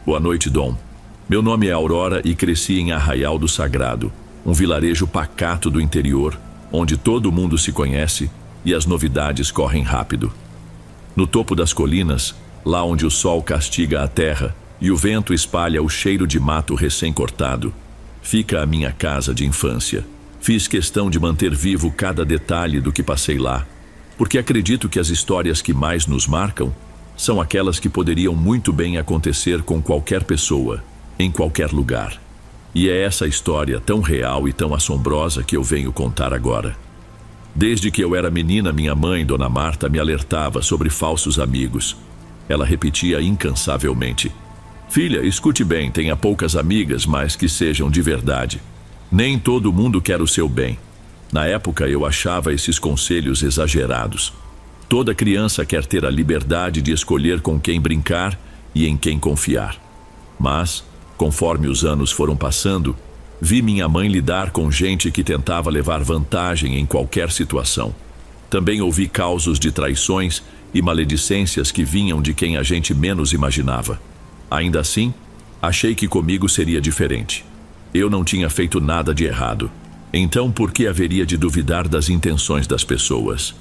Boa noite, Dom. Meu nome é Aurora e cresci em Arraial do Sagrado, um vilarejo pacato do interior, onde todo mundo se conhece e as novidades correm rápido. No topo das colinas, lá onde o sol castiga a terra e o vento espalha o cheiro de mato recém-cortado, fica a minha casa de infância. Fiz questão de manter vivo cada detalhe do que passei lá, porque acredito que as histórias que mais nos marcam são aquelas que poderiam muito bem acontecer com qualquer pessoa, em qualquer lugar. E é essa história tão real e tão assombrosa que eu venho contar agora. Desde que eu era menina, minha mãe, Dona Marta, me alertava sobre falsos amigos. Ela repetia incansavelmente: filha, escute bem, tenha poucas amigas, mas que sejam de verdade. Nem todo mundo quer o seu bem. Na época eu achava esses conselhos exagerados. Toda criança quer ter a liberdade de escolher com quem brincar e em quem confiar. Mas, conforme os anos foram passando, vi minha mãe lidar com gente que tentava levar vantagem em qualquer situação. Também ouvi causos de traições e maledicências que vinham de quem a gente menos imaginava. Ainda assim, achei que comigo seria diferente. Eu não tinha feito nada de errado. Então, por que haveria de duvidar das intenções das pessoas?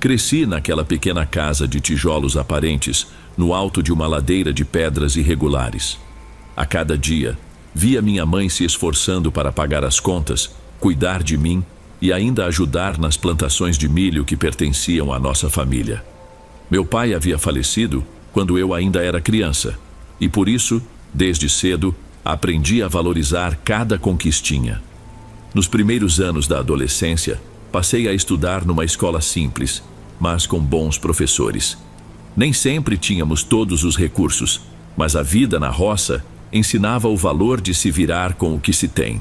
Cresci naquela pequena casa de tijolos aparentes, no alto de uma ladeira de pedras irregulares. A cada dia, via minha mãe se esforçando para pagar as contas, cuidar de mim e ainda ajudar nas plantações de milho que pertenciam à nossa família. Meu pai havia falecido quando eu ainda era criança, e por isso, desde cedo, aprendi a valorizar cada conquistinha. Nos primeiros anos da adolescência, passei a estudar numa escola simples, mas com bons professores. Nem sempre tínhamos todos os recursos, mas a vida na roça ensinava o valor de se virar com o que se tem.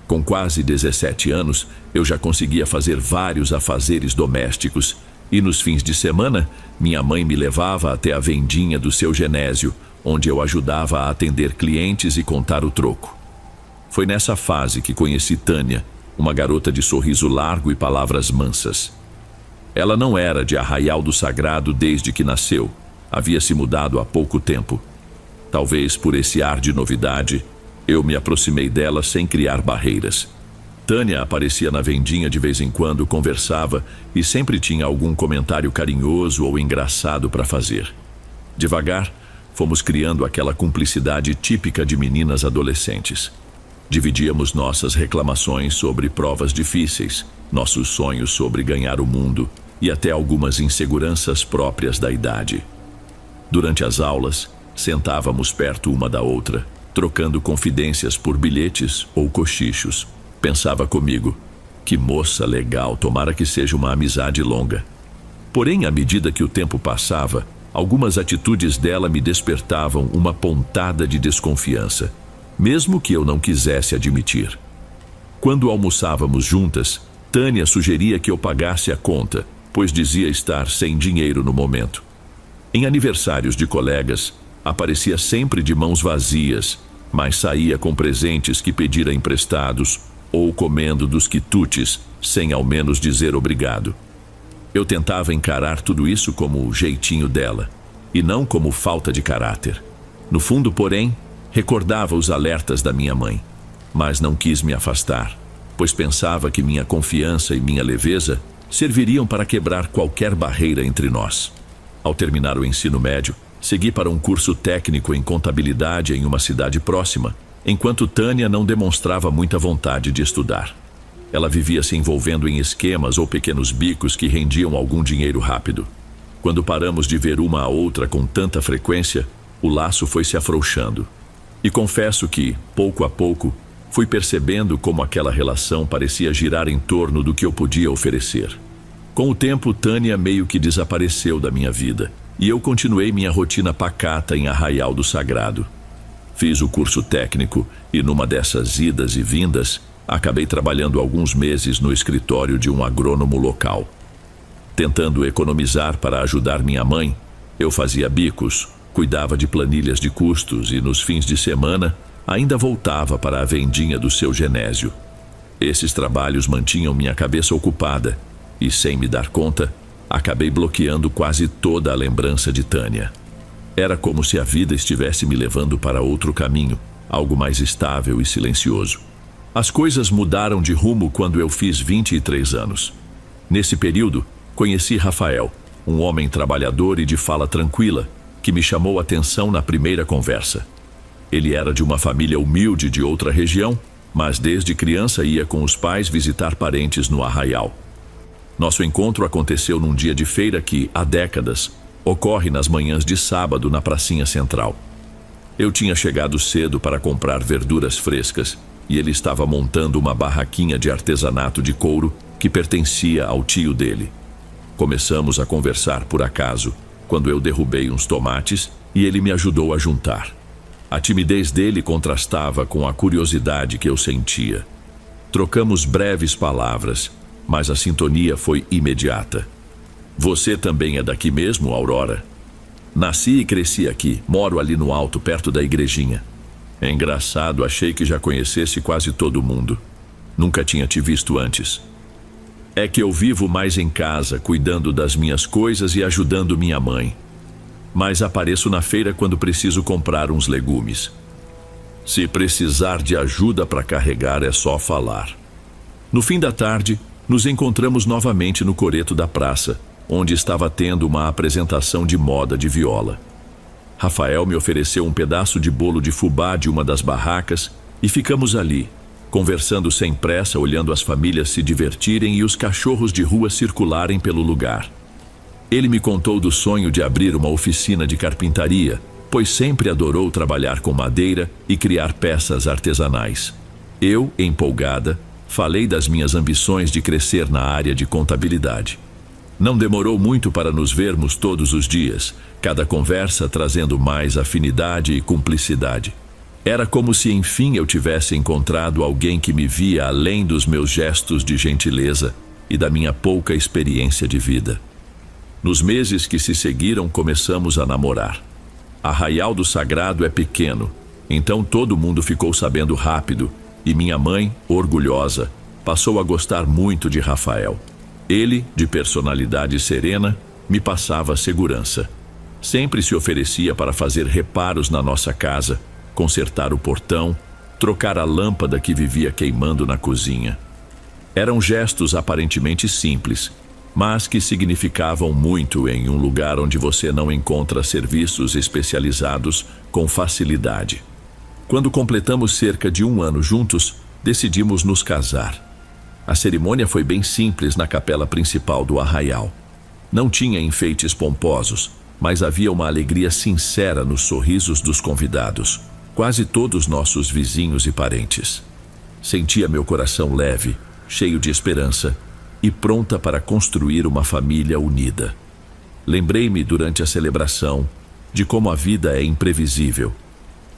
Com quase 17 anos, eu já conseguia fazer vários afazeres domésticos, e nos fins de semana, minha mãe me levava até a vendinha do seu Genésio, onde eu ajudava a atender clientes e contar o troco. Foi nessa fase que conheci Tânia, uma garota de sorriso largo e palavras mansas. Ela não era de Arraial do Sagrado desde que nasceu, havia se mudado há pouco tempo. Talvez por esse ar de novidade, eu me aproximei dela sem criar barreiras. Tânia aparecia na vendinha de vez em quando, conversava e sempre tinha algum comentário carinhoso ou engraçado para fazer. Devagar, fomos criando aquela cumplicidade típica de meninas adolescentes. Dividíamos nossas reclamações sobre provas difíceis, nossos sonhos sobre ganhar o mundo e até algumas inseguranças próprias da idade. Durante as aulas, sentávamos perto uma da outra, trocando confidências por bilhetes ou cochichos. Pensava comigo: que moça legal, tomara que seja uma amizade longa. Porém, à medida que o tempo passava, algumas atitudes dela me despertavam uma pontada de desconfiança, mesmo que eu não quisesse admitir. Quando almoçávamos juntas, Tânia sugeria que eu pagasse a conta, pois dizia estar sem dinheiro no momento. Em aniversários de colegas, aparecia sempre de mãos vazias, mas saía com presentes que pedira emprestados ou comendo dos quitutes, sem ao menos dizer obrigado. Eu tentava encarar tudo isso como o jeitinho dela, e não como falta de caráter. No fundo, porém, recordava os alertas da minha mãe, mas não quis me afastar, pois pensava que minha confiança e minha leveza serviriam para quebrar qualquer barreira entre nós. Ao terminar o ensino médio, segui para um curso técnico em contabilidade em uma cidade próxima, enquanto Tânia não demonstrava muita vontade de estudar. Ela vivia se envolvendo em esquemas ou pequenos bicos que rendiam algum dinheiro rápido. Quando paramos de ver uma a outra com tanta frequência, o laço foi se afrouxando. E confesso que, pouco a pouco, fui percebendo como aquela relação parecia girar em torno do que eu podia oferecer. Com o tempo, Tânia meio que desapareceu da minha vida, e eu continuei minha rotina pacata em Arraial do Sagrado. Fiz o curso técnico e, numa dessas idas e vindas, acabei trabalhando alguns meses no escritório de um agrônomo local. Tentando economizar para ajudar minha mãe, eu fazia bicos, cuidava de planilhas de custos e, nos fins de semana, ainda voltava para a vendinha do seu Genésio. Esses trabalhos mantinham minha cabeça ocupada e, sem me dar conta, acabei bloqueando quase toda a lembrança de Tânia. Era como se a vida estivesse me levando para outro caminho, algo mais estável e silencioso. As coisas mudaram de rumo quando eu fiz 23 anos. Nesse período, conheci Rafael, um homem trabalhador e de fala tranquila, que me chamou a atenção na primeira conversa. Ele era de uma família humilde de outra região, mas desde criança ia com os pais visitar parentes no Arraial. Nosso encontro aconteceu num dia de feira que, há décadas, ocorre nas manhãs de sábado na pracinha central. Eu tinha chegado cedo para comprar verduras frescas e ele estava montando uma barraquinha de artesanato de couro que pertencia ao tio dele. Começamos a conversar por acaso, quando eu derrubei uns tomates e ele me ajudou a juntar. A timidez dele contrastava com a curiosidade que eu sentia. Trocamos breves palavras, mas a sintonia foi imediata. Você também é daqui mesmo, Aurora? Nasci e cresci aqui, moro ali no alto, perto da igrejinha. É engraçado, achei que já conhecesse quase todo mundo. Nunca tinha te visto antes. É que eu vivo mais em casa, cuidando das minhas coisas e ajudando minha mãe. Mas apareço na feira quando preciso comprar uns legumes. Se precisar de ajuda para carregar, é só falar. No fim da tarde, nos encontramos novamente no coreto da praça, onde estava tendo uma apresentação de moda de viola. Rafael me ofereceu um pedaço de bolo de fubá de uma das barracas e ficamos ali, conversando sem pressa, olhando as famílias se divertirem e os cachorros de rua circularem pelo lugar. Ele me contou do sonho de abrir uma oficina de carpintaria, pois sempre adorou trabalhar com madeira e criar peças artesanais. Eu, empolgada, falei das minhas ambições de crescer na área de contabilidade. Não demorou muito para nos vermos todos os dias, cada conversa trazendo mais afinidade e cumplicidade. Era como se enfim eu tivesse encontrado alguém que me via além dos meus gestos de gentileza e da minha pouca experiência de vida. Nos meses que se seguiram, começamos a namorar. Arraial do Sagrado é pequeno, então todo mundo ficou sabendo rápido, e minha mãe, orgulhosa, passou a gostar muito de Rafael. Ele, de personalidade serena, me passava segurança. Sempre se oferecia para fazer reparos na nossa casa, consertar o portão, trocar a lâmpada que vivia queimando na cozinha. Eram gestos aparentemente simples, mas que significavam muito em um lugar onde você não encontra serviços especializados com facilidade. Quando completamos cerca de 1 ano juntos, decidimos nos casar. A cerimônia foi bem simples na capela principal do Arraial. Não tinha enfeites pomposos, mas havia uma alegria sincera nos sorrisos dos convidados, quase todos nossos vizinhos e parentes. Sentia meu coração leve, cheio de esperança, e pronta para construir uma família unida. Lembrei-me durante a celebração de como a vida é imprevisível.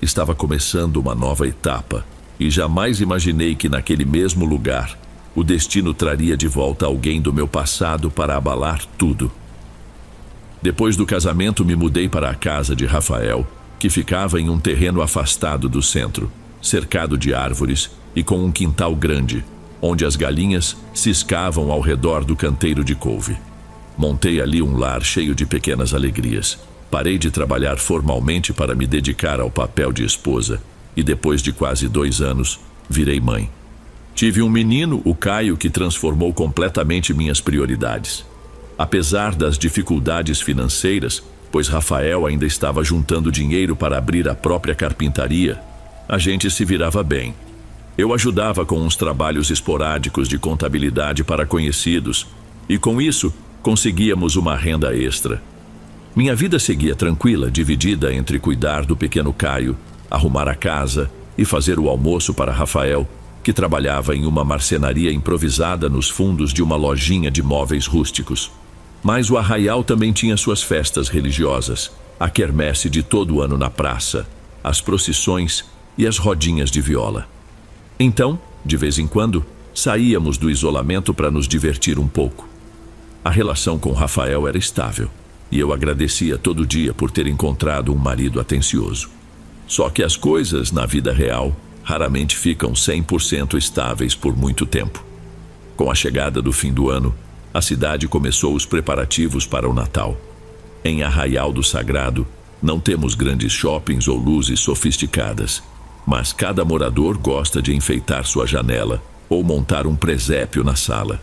Estava começando uma nova etapa e jamais imaginei que naquele mesmo lugar o destino traria de volta alguém do meu passado para abalar tudo. Depois do casamento me mudei para a casa de Rafael, que ficava em um terreno afastado do centro, cercado de árvores e com um quintal grande, onde as galinhas ciscavam ao redor do canteiro de couve. Montei ali um lar cheio de pequenas alegrias. Parei de trabalhar formalmente para me dedicar ao papel de esposa e depois de quase 2 anos, virei mãe. Tive um menino, o Caio, que transformou completamente minhas prioridades. Apesar das dificuldades financeiras, pois Rafael ainda estava juntando dinheiro para abrir a própria carpintaria, a gente se virava bem. Eu ajudava com uns trabalhos esporádicos de contabilidade para conhecidos e, com isso, conseguíamos uma renda extra. Minha vida seguia tranquila, dividida entre cuidar do pequeno Caio, arrumar a casa e fazer o almoço para Rafael, que trabalhava em uma marcenaria improvisada nos fundos de uma lojinha de móveis rústicos. Mas o Arraial também tinha suas festas religiosas, a quermesse de todo ano na praça, as procissões e as rodinhas de viola. Então, de vez em quando, saíamos do isolamento para nos divertir um pouco. A relação com Rafael era estável, e eu agradecia todo dia por ter encontrado um marido atencioso. Só que as coisas, na vida real, raramente ficam 100% estáveis por muito tempo. Com a chegada do fim do ano, a cidade começou os preparativos para o Natal. Em Arraial do Sagrado, Não temos grandes shoppings ou luzes sofisticadas, mas cada morador gosta de enfeitar sua janela ou montar um presépio na sala.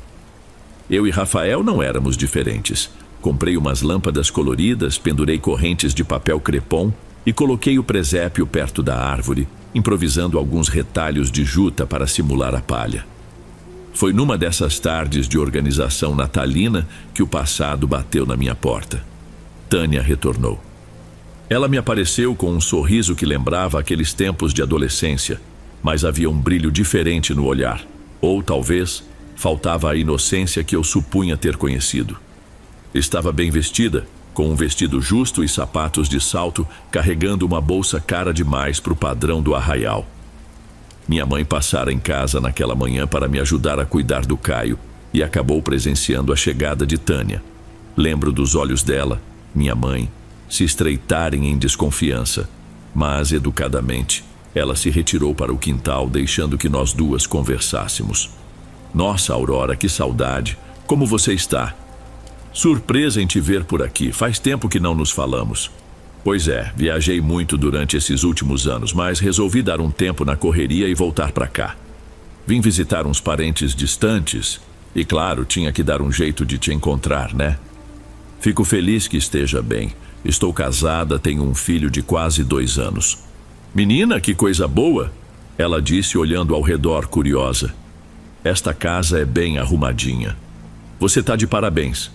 Eu e Rafael não éramos diferentes. Comprei umas lâmpadas coloridas, pendurei correntes de papel crepom e coloquei o presépio perto da árvore, improvisando alguns retalhos de juta para simular a palha. Foi numa dessas tardes de organização natalina que o passado bateu na minha porta. Tânia retornou. Ela me apareceu com um sorriso que lembrava aqueles tempos de adolescência, mas havia um brilho diferente no olhar, ou talvez faltava a inocência que eu supunha ter conhecido. Estava bem vestida, com um vestido justo e sapatos de salto, carregando uma bolsa cara demais para o padrão do arraial. Minha mãe passara em casa naquela manhã para me ajudar a cuidar do Caio e acabou presenciando a chegada de Tânia. Lembro dos olhos dela, minha mãe, se estreitarem em desconfiança, mas educadamente ela se retirou para o quintal, deixando que nós duas conversássemos. Nossa, Aurora, que saudade! Como você está? Surpresa em te ver por aqui, faz tempo que não nos falamos. Pois é, viajei muito durante esses últimos anos, mas resolvi dar um tempo na correria e voltar para cá. Vim visitar uns parentes distantes e, claro, tinha que dar um jeito de te encontrar, né? Fico feliz que esteja bem. Estou casada, tenho um filho de quase 2 anos. Menina, que coisa boa! Ela disse olhando ao redor curiosa. Esta casa é bem arrumadinha. Você tá de parabéns.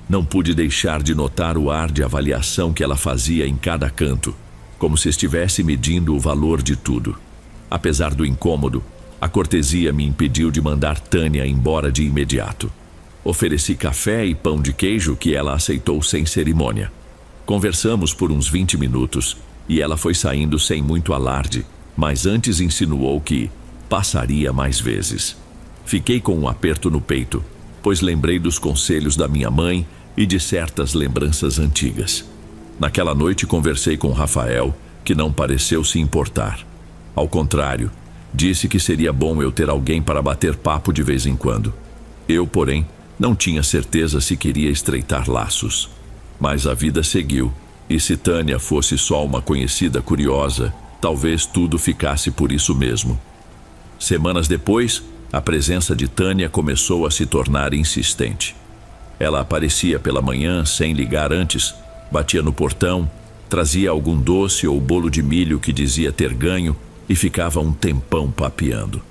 Não pude deixar de notar o ar de avaliação que ela fazia em cada canto, como se estivesse medindo o valor de tudo. Apesar do incômodo, a cortesia me impediu de mandar Tânia embora de imediato. Ofereci café e pão de queijo que ela aceitou sem cerimônia. Conversamos por uns 20 minutos e ela foi saindo sem muito alarde, mas antes insinuou que passaria mais vezes. Fiquei com um aperto no peito, pois lembrei dos conselhos da minha mãe e de certas lembranças antigas. Naquela noite conversei com Rafael, que não pareceu se importar. Ao contrário, disse que seria bom eu ter alguém para bater papo de vez em quando. Eu, porém, não tinha certeza se queria estreitar laços. Mas a vida seguiu, e se Tânia fosse só uma conhecida curiosa, talvez tudo ficasse por isso mesmo. Semanas depois, a presença de Tânia começou a se tornar insistente. Ela aparecia pela manhã sem ligar antes, batia no portão, trazia algum doce ou bolo de milho que dizia ter ganho e ficava um tempão papeando.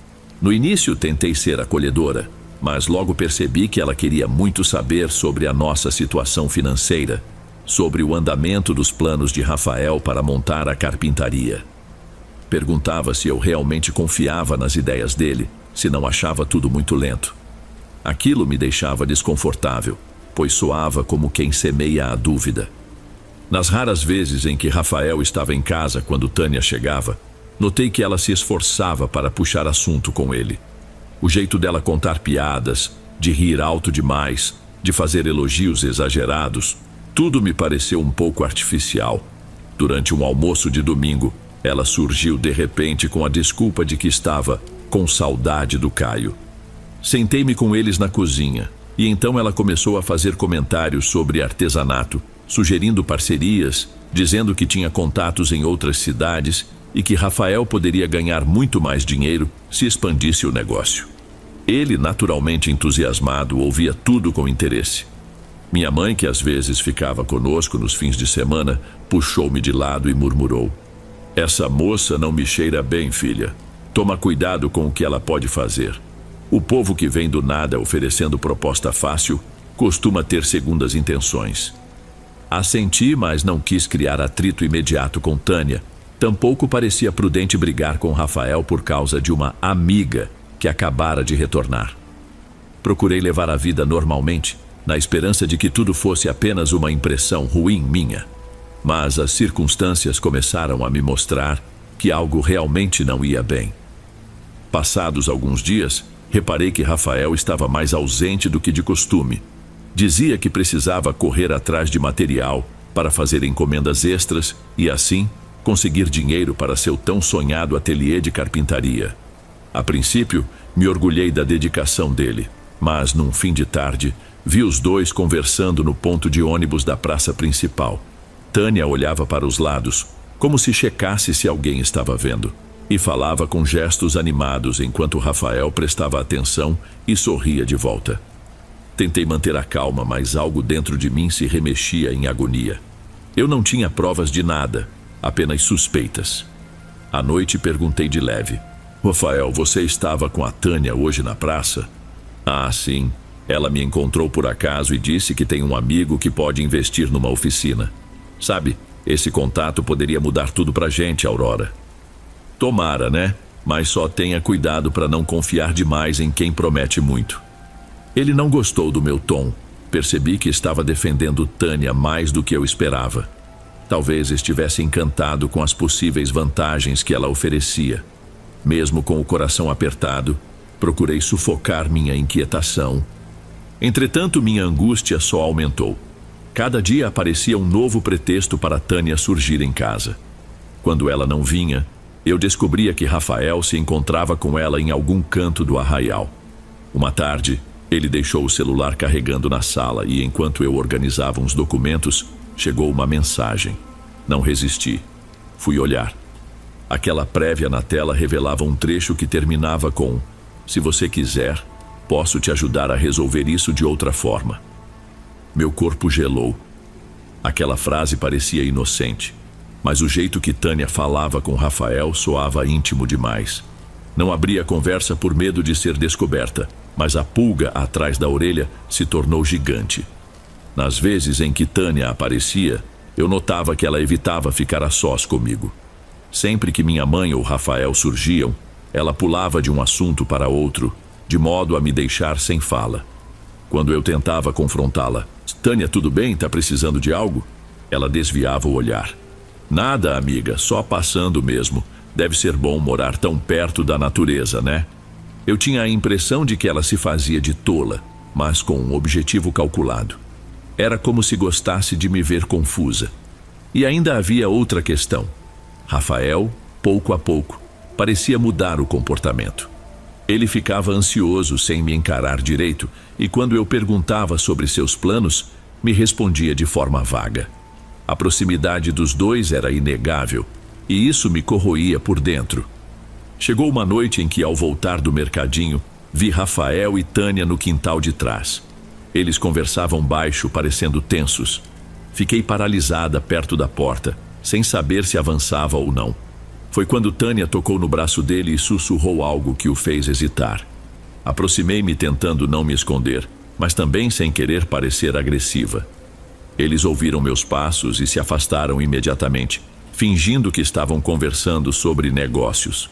No início tentei ser acolhedora, mas logo percebi que ela queria muito saber sobre a nossa situação financeira, sobre o andamento dos planos de Rafael para montar a carpintaria. Perguntava se eu realmente confiava nas ideias dele, se não achava tudo muito lento. Aquilo me deixava desconfortável, pois soava como quem semeia a dúvida. Nas raras vezes em que Rafael estava em casa quando Tânia chegava, notei que ela se esforçava para puxar assunto com ele. O jeito dela contar piadas, de rir alto demais, de fazer elogios exagerados, tudo me pareceu um pouco artificial. Durante um almoço de domingo, ela surgiu de repente com a desculpa de que estava com saudade do Caio. Sentei-me com eles na cozinha, e então ela começou a fazer comentários sobre artesanato, sugerindo parcerias, dizendo que tinha contatos em outras cidades e que Rafael poderia ganhar muito mais dinheiro se expandisse o negócio. Ele, naturalmente entusiasmado, ouvia tudo com interesse. Minha mãe, que às vezes ficava conosco nos fins de semana, puxou-me de lado e murmurou: "Essa moça não me cheira bem, filha. Toma cuidado com o que ela pode fazer. O povo que vem do nada oferecendo proposta fácil costuma ter segundas intenções." Assenti, mas não quis criar atrito imediato com Tânia. Tampouco parecia prudente brigar com Rafael por causa de uma amiga que acabara de retornar. Procurei levar a vida normalmente, na esperança de que tudo fosse apenas uma impressão ruim minha. Mas as circunstâncias começaram a me mostrar que algo realmente não ia bem. Passados alguns dias, reparei que Rafael estava mais ausente do que de costume. Dizia que precisava correr atrás de material para fazer encomendas extras e, assim, conseguir dinheiro para seu tão sonhado ateliê de carpintaria. A princípio, me orgulhei da dedicação dele, mas num fim de tarde, vi os dois conversando no ponto de ônibus da praça principal. Tânia olhava para os lados, como se checasse se alguém estava vendo, e falava com gestos animados enquanto Rafael prestava atenção e sorria de volta. Tentei manter a calma, mas algo dentro de mim se remexia em agonia. Eu não tinha provas de nada, apenas suspeitas. À noite perguntei de leve: Rafael, você estava com a Tânia hoje na praça? Ah, sim. Ela me encontrou por acaso e disse que tem um amigo que pode investir numa oficina. Sabe, esse contato poderia mudar tudo pra gente, Aurora. Tomara, né? Mas só tenha cuidado para não confiar demais em quem promete muito. Ele não gostou do meu tom. Percebi que estava defendendo Tânia mais do que eu esperava. Talvez estivesse encantado com as possíveis vantagens que ela oferecia. Mesmo com o coração apertado, procurei sufocar minha inquietação. Entretanto, minha angústia só aumentou. Cada dia aparecia um novo pretexto para Tânia surgir em casa. Quando ela não vinha, eu descobria que Rafael se encontrava com ela em algum canto do arraial. Uma tarde, ele deixou o celular carregando na sala e, enquanto eu organizava uns documentos, chegou uma mensagem. Não resisti. Fui olhar. Aquela prévia na tela revelava um trecho que terminava com: se você quiser, posso te ajudar a resolver isso de outra forma. Meu corpo gelou. Aquela frase parecia inocente, mas o jeito que Tânia falava com Rafael soava íntimo demais. Não abri a conversa por medo de ser descoberta, mas a pulga atrás da orelha se tornou gigante. Nas vezes em que Tânia aparecia, eu notava que ela evitava ficar a sós comigo. Sempre que minha mãe ou Rafael surgiam, ela pulava de um assunto para outro, de modo a me deixar sem fala. Quando eu tentava confrontá-la: Tânia, tudo bem? Tá precisando de algo? Ela desviava o olhar. Nada, amiga, só passando mesmo. Deve ser bom morar tão perto da natureza, né? Eu tinha a impressão de que ela se fazia de tola, mas com um objetivo calculado. Era como se gostasse de me ver confusa. E ainda havia outra questão. Rafael, pouco a pouco, parecia mudar o comportamento. Ele ficava ansioso sem me encarar direito, e quando eu perguntava sobre seus planos, me respondia de forma vaga. A proximidade dos dois era inegável, e isso me corroía por dentro. Chegou uma noite em que, ao voltar do mercadinho, vi Rafael e Tânia no quintal de trás. Eles conversavam baixo, parecendo tensos. Fiquei paralisada perto da porta, sem saber se avançava ou não. Foi quando Tânia tocou no braço dele e sussurrou algo que o fez hesitar. Aproximei-me tentando não me esconder, mas também sem querer parecer agressiva. Eles ouviram meus passos e se afastaram imediatamente, fingindo que estavam conversando sobre negócios.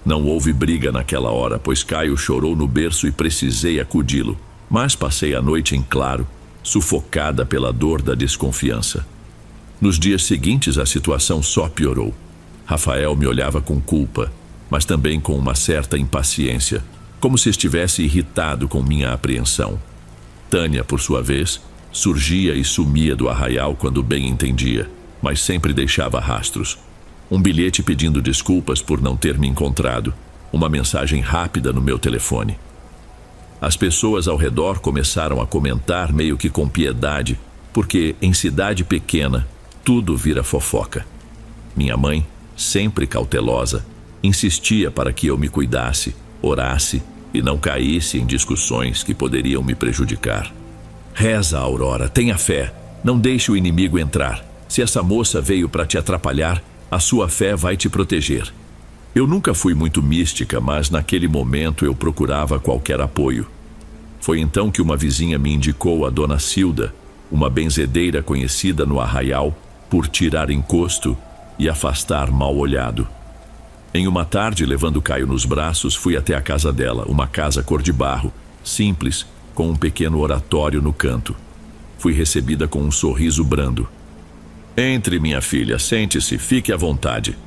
Não houve briga naquela hora, pois Caio chorou no berço e precisei acudi-lo, mas passei a noite em claro, sufocada pela dor da desconfiança. Nos dias seguintes, a situação só piorou. Rafael me olhava com culpa, mas também com uma certa impaciência, como se estivesse irritado com minha apreensão. Tânia, por sua vez, surgia e sumia do arraial quando bem entendia, mas sempre deixava rastros. Um bilhete pedindo desculpas por não ter me encontrado, uma mensagem rápida no meu telefone. As pessoas ao redor começaram a comentar meio que com piedade, porque em cidade pequena tudo vira fofoca. Minha mãe, sempre cautelosa, insistia para que eu me cuidasse, orasse e não caísse em discussões que poderiam me prejudicar. Reza, Aurora, tenha fé, não deixe o inimigo entrar. Se essa moça veio para te atrapalhar, a sua fé vai te proteger. Eu nunca fui muito mística, mas naquele momento eu procurava qualquer apoio. Foi então que uma vizinha me indicou a Dona Cilda, uma benzedeira conhecida no arraial por tirar encosto e afastar mal-olhado. Em uma tarde, levando Caio nos braços, fui até a casa dela, uma casa cor de barro, simples, com um pequeno oratório no canto. Fui recebida com um sorriso brando. Entre, minha filha, sente-se, fique à vontade.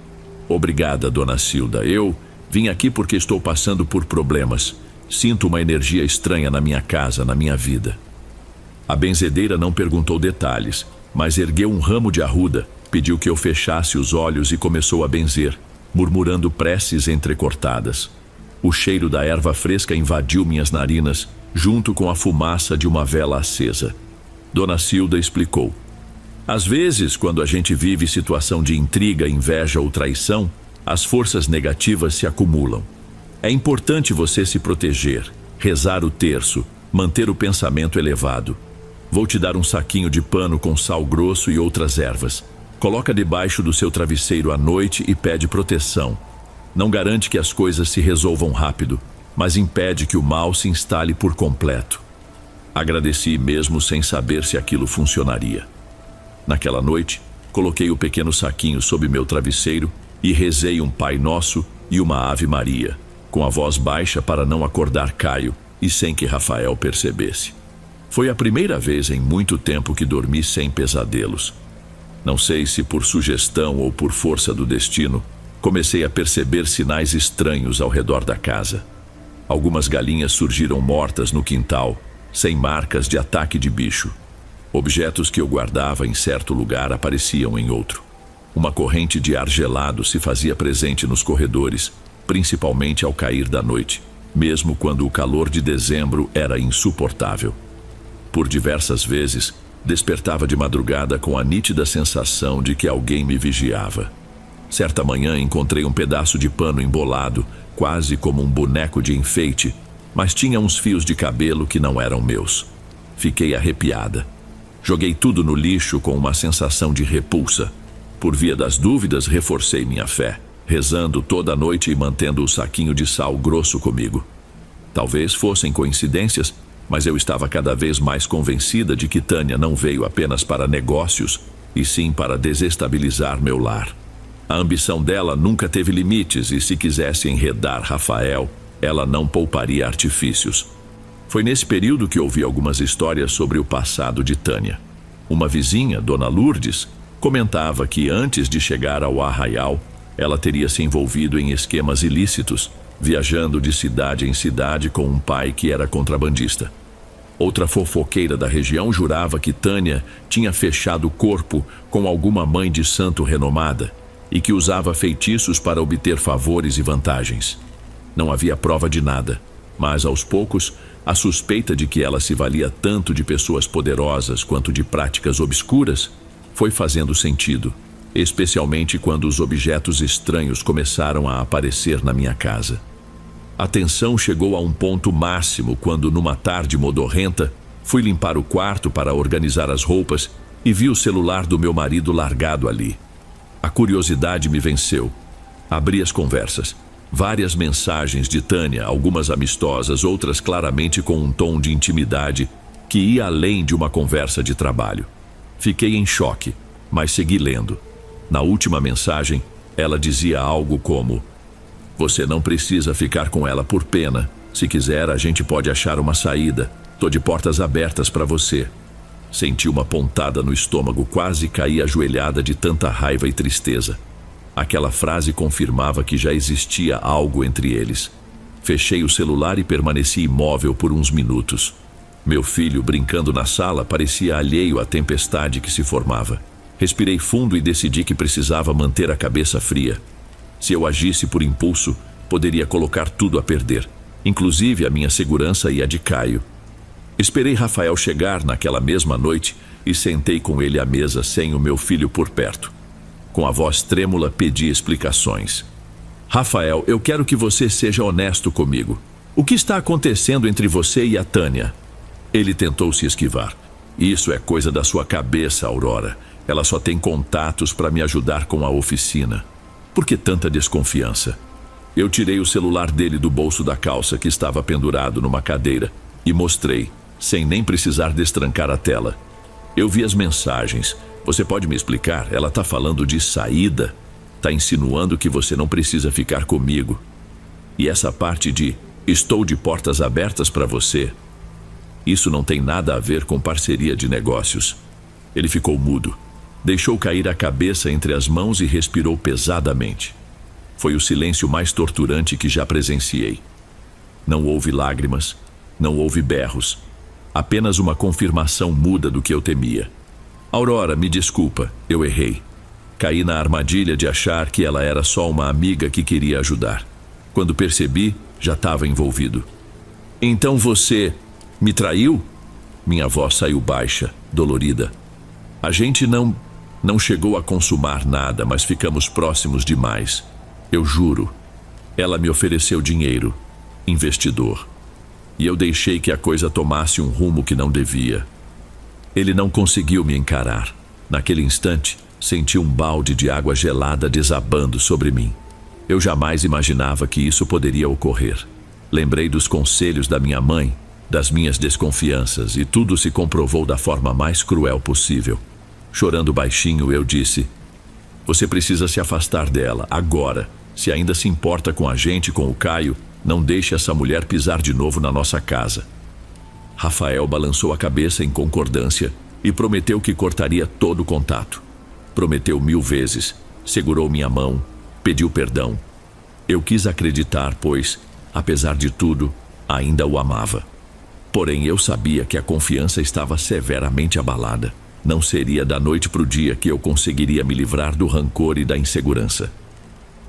Obrigada, Dona Cilda. Eu vim aqui porque estou passando por problemas. Sinto uma energia estranha na minha casa, na minha vida. A benzedeira não perguntou detalhes, mas ergueu um ramo de arruda, pediu que eu fechasse os olhos e começou a benzer, murmurando preces entrecortadas. O cheiro da erva fresca invadiu minhas narinas, junto com a fumaça de uma vela acesa. Dona Cilda explicou. Às vezes, quando a gente vive situação de intriga, inveja ou traição, as forças negativas se acumulam. É importante você se proteger, rezar o terço, manter o pensamento elevado. Vou te dar um saquinho de pano com sal grosso e outras ervas. Coloca debaixo do seu travesseiro à noite e pede proteção. Não garante que as coisas se resolvam rápido, mas impede que o mal se instale por completo. Agradeci mesmo sem saber se aquilo funcionaria. Naquela noite, coloquei o pequeno saquinho sob meu travesseiro e rezei um Pai Nosso e uma Ave Maria, com a voz baixa para não acordar Caio e sem que Rafael percebesse. Foi a primeira vez em muito tempo que dormi sem pesadelos. Não sei se por sugestão ou por força do destino, comecei a perceber sinais estranhos ao redor da casa. Algumas galinhas surgiram mortas no quintal, sem marcas de ataque de bicho. Objetos que eu guardava em certo lugar apareciam em outro. Uma corrente de ar gelado se fazia presente nos corredores, principalmente ao cair da noite, mesmo quando o calor de dezembro era insuportável. Por diversas vezes, despertava de madrugada com a nítida sensação de que alguém me vigiava. Certa manhã encontrei um pedaço de pano embolado, quase como um boneco de enfeite, mas tinha uns fios de cabelo que não eram meus. Fiquei arrepiada. Joguei tudo no lixo com uma sensação de repulsa. Por via das dúvidas, reforcei minha fé, rezando toda a noite e mantendo o saquinho de sal grosso comigo. Talvez fossem coincidências, mas eu estava cada vez mais convencida de que Tânia não veio apenas para negócios, e sim para desestabilizar meu lar. A ambição dela nunca teve limites e, se quisesse enredar Rafael, ela não pouparia artifícios. Foi nesse período que ouvi algumas histórias sobre o passado de Tânia. Uma vizinha, Dona Lourdes, comentava que antes de chegar ao arraial, ela teria se envolvido em esquemas ilícitos, viajando de cidade em cidade com um pai que era contrabandista. Outra fofoqueira da região jurava que Tânia tinha fechado o corpo com alguma mãe de santo renomada e que usava feitiços para obter favores e vantagens. Não havia prova de nada, mas aos poucos a suspeita de que ela se valia tanto de pessoas poderosas quanto de práticas obscuras foi fazendo sentido, especialmente quando os objetos estranhos começaram a aparecer na minha casa. A tensão chegou a um ponto máximo quando, numa tarde modorrenta, fui limpar o quarto para organizar as roupas e vi o celular do meu marido largado ali. A curiosidade me venceu. Abri as conversas. Várias mensagens de Tânia, algumas amistosas, outras claramente com um tom de intimidade que ia além de uma conversa de trabalho. Fiquei em choque, mas segui lendo. Na última mensagem, ela dizia algo como: "Você não precisa ficar com ela por pena. Se quiser, a gente pode achar uma saída. Tô de portas abertas para você." Senti uma pontada no estômago, quase caí ajoelhada de tanta raiva e tristeza. Aquela frase confirmava que já existia algo entre eles. Fechei o celular e permaneci imóvel por uns minutos. Meu filho, brincando na sala, parecia alheio à tempestade que se formava. Respirei fundo e decidi que precisava manter a cabeça fria. Se eu agisse por impulso, poderia colocar tudo a perder, inclusive a minha segurança e a de Caio. Esperei Rafael chegar naquela mesma noite e sentei com ele à mesa sem o meu filho por perto. Com a voz trêmula, pedi explicações. "Rafael, eu quero que você seja honesto comigo. O que está acontecendo entre você e a Tânia?" Ele tentou se esquivar. "Isso é coisa da sua cabeça, Aurora. Ela só tem contatos para me ajudar com a oficina. Por que tanta desconfiança?" Eu tirei o celular dele do bolso da calça que estava pendurado numa cadeira e mostrei, sem nem precisar destrancar a tela. "Eu vi as mensagens. Você pode me explicar? Ela está falando de saída. Está insinuando que você não precisa ficar comigo. E essa parte de 'estou de portas abertas para você', isso não tem nada a ver com parceria de negócios." Ele ficou mudo. Deixou cair a cabeça entre as mãos e respirou pesadamente. Foi o silêncio mais torturante que já presenciei. Não houve lágrimas, não houve berros. Apenas uma confirmação muda do que eu temia. "Aurora, me desculpa, eu errei. Caí na armadilha de achar que ela era só uma amiga que queria ajudar. Quando percebi, já estava envolvido." "Então você me traiu?" Minha voz saiu baixa, dolorida. A gente não chegou a consumar nada, mas ficamos próximos demais. Eu juro. Ela me ofereceu dinheiro, investidor. E eu deixei que a coisa tomasse um rumo que não devia. Ele não conseguiu me encarar. Naquele instante, senti um balde de água gelada desabando sobre mim. Eu jamais imaginava que isso poderia ocorrer. Lembrei dos conselhos da minha mãe, das minhas desconfianças, e tudo se comprovou da forma mais cruel possível. Chorando baixinho, eu disse: "Você precisa se afastar dela, agora. Se ainda se importa com a gente, com o Caio, não deixe essa mulher pisar de novo na nossa casa." Rafael balançou a cabeça em concordância e prometeu que cortaria todo o contato. Prometeu 1000 vezes, segurou minha mão, pediu perdão. Eu quis acreditar, pois, apesar de tudo, ainda o amava. Porém, eu sabia que a confiança estava severamente abalada. Não seria da noite para o dia que eu conseguiria me livrar do rancor e da insegurança.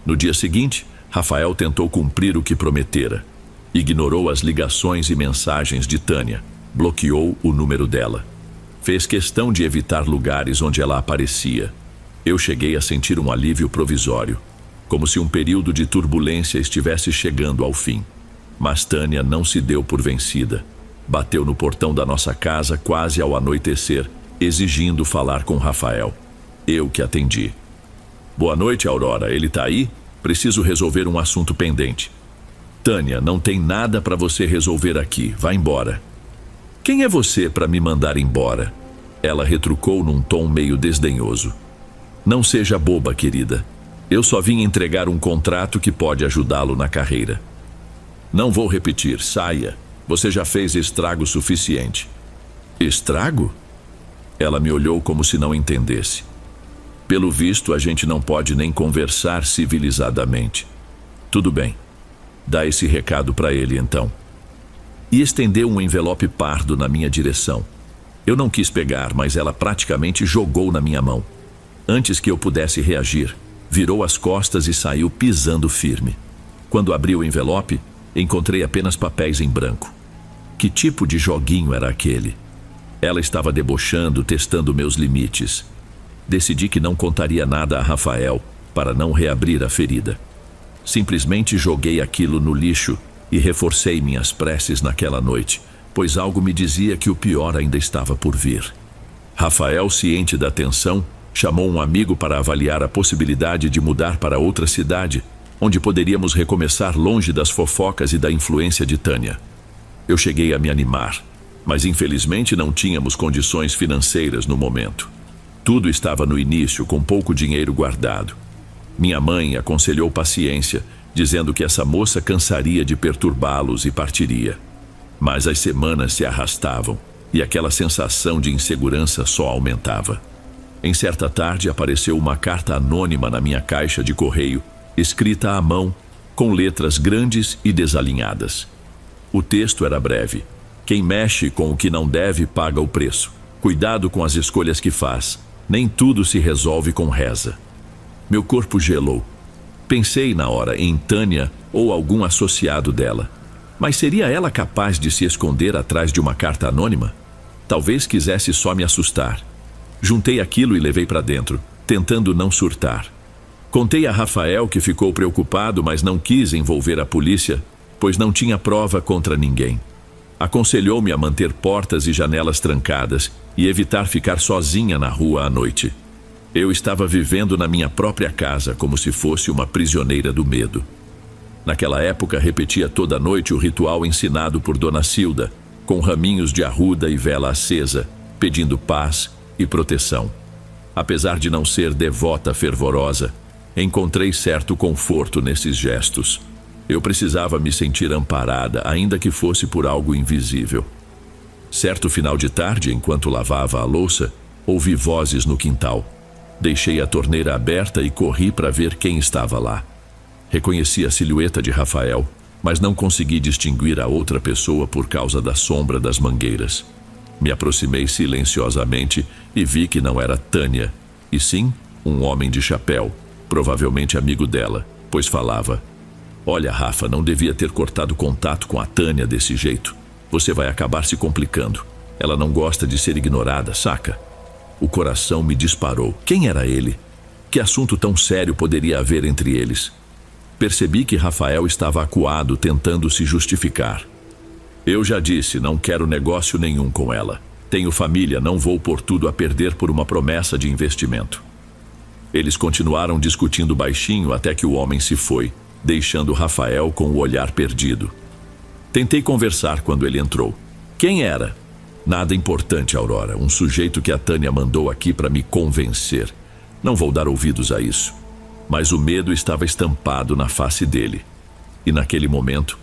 No dia seguinte, Rafael tentou cumprir o que prometera. Ignorou as ligações e mensagens de Tânia. Bloqueou o número dela. Fez questão de evitar lugares onde ela aparecia. Eu cheguei a sentir um alívio provisório, como se um período de turbulência estivesse chegando ao fim. Mas Tânia não se deu por vencida. Bateu no portão da nossa casa quase ao anoitecer, exigindo falar com Rafael. Eu que atendi. "Boa noite, Aurora. Ele tá aí? Preciso resolver um assunto pendente." "Tânia, não tem nada para você resolver aqui. Vá embora." "Quem é você para me mandar embora?" Ela retrucou num tom meio desdenhoso. "Não seja boba, querida. Eu só vim entregar um contrato que pode ajudá-lo na carreira." "Não vou repetir. Saia. Você já fez estrago suficiente." "Estrago?" Ela me olhou como se não entendesse. "Pelo visto, a gente não pode nem conversar civilizadamente." "Tudo bem. Dá esse recado para ele, então." E estendeu um envelope pardo na minha direção. Eu não quis pegar, mas ela praticamente jogou na minha mão. Antes que eu pudesse reagir, virou as costas e saiu pisando firme. Quando abri o envelope, encontrei apenas papéis em branco. Que tipo de joguinho era aquele? Ela estava debochando, testando meus limites. Decidi que não contaria nada a Rafael para não reabrir a ferida. Simplesmente joguei aquilo no lixo e reforcei minhas preces naquela noite, pois algo me dizia que o pior ainda estava por vir. Rafael, ciente da tensão, chamou um amigo para avaliar a possibilidade de mudar para outra cidade, onde poderíamos recomeçar longe das fofocas e da influência de Tânia. Eu cheguei a me animar, mas infelizmente não tínhamos condições financeiras no momento. Tudo estava no início, com pouco dinheiro guardado. Minha mãe aconselhou paciência, dizendo que essa moça cansaria de perturbá-los e partiria. Mas as semanas se arrastavam e aquela sensação de insegurança só aumentava. Em certa tarde apareceu uma carta anônima na minha caixa de correio, escrita à mão, com letras grandes e desalinhadas. O texto era breve. "Quem mexe com o que não deve paga o preço. Cuidado com as escolhas que faz. Nem tudo se resolve com reza." Meu corpo gelou. Pensei na hora em Tânia ou algum associado dela. Mas seria ela capaz de se esconder atrás de uma carta anônima? Talvez quisesse só me assustar. Juntei aquilo e levei para dentro, tentando não surtar. Contei a Rafael, que ficou preocupado, mas não quis envolver a polícia, pois não tinha prova contra ninguém. Aconselhou-me a manter portas e janelas trancadas e evitar ficar sozinha na rua à noite. Eu estava vivendo na minha própria casa como se fosse uma prisioneira do medo. Naquela época, repetia toda noite o ritual ensinado por Dona Cilda, com raminhos de arruda e vela acesa, pedindo paz e proteção. Apesar de não ser devota fervorosa, encontrei certo conforto nesses gestos. Eu precisava me sentir amparada, ainda que fosse por algo invisível. Certo final de tarde, enquanto lavava a louça, ouvi vozes no quintal. Deixei a torneira aberta e corri para ver quem estava lá. Reconheci a silhueta de Rafael, mas não consegui distinguir a outra pessoa por causa da sombra das mangueiras. Me aproximei silenciosamente e vi que não era Tânia, e sim um homem de chapéu, provavelmente amigo dela, pois falava: "Olha, Rafa, não devia ter cortado contato com a Tânia desse jeito. Você vai acabar se complicando. Ela não gosta de ser ignorada, saca?" O coração me disparou. Quem era ele? Que assunto tão sério poderia haver entre eles? Percebi que Rafael estava acuado, tentando se justificar. Eu já disse, não quero negócio nenhum com ela. Tenho família, não vou pôr tudo a perder por uma promessa de investimento. Eles continuaram discutindo baixinho até que o homem se foi, deixando Rafael com o olhar perdido. Tentei conversar quando ele entrou. Quem era? Nada importante, Aurora. Um sujeito que a Tânia mandou aqui para me convencer. Não vou dar ouvidos a isso. Mas o medo estava estampado na face dele. E naquele momento,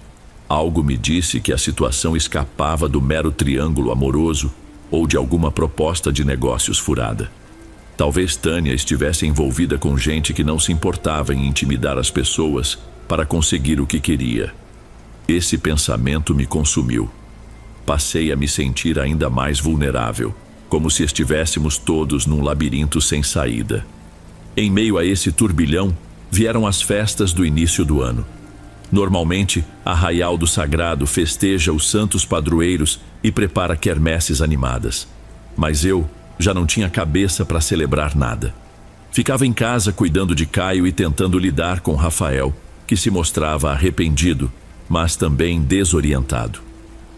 algo me disse que a situação escapava do mero triângulo amoroso ou de alguma proposta de negócios furada. Talvez Tânia estivesse envolvida com gente que não se importava em intimidar as pessoas para conseguir o que queria. Esse pensamento me consumiu. Passei a me sentir ainda mais vulnerável, como se estivéssemos todos num labirinto sem saída. Em meio a esse turbilhão, vieram as festas do início do ano. Normalmente, Arraial do Sagrado festeja os santos padroeiros e prepara quermesses animadas. Mas eu já não tinha cabeça para celebrar nada. Ficava em casa cuidando de Caio e tentando lidar com Rafael, que se mostrava arrependido, mas também desorientado.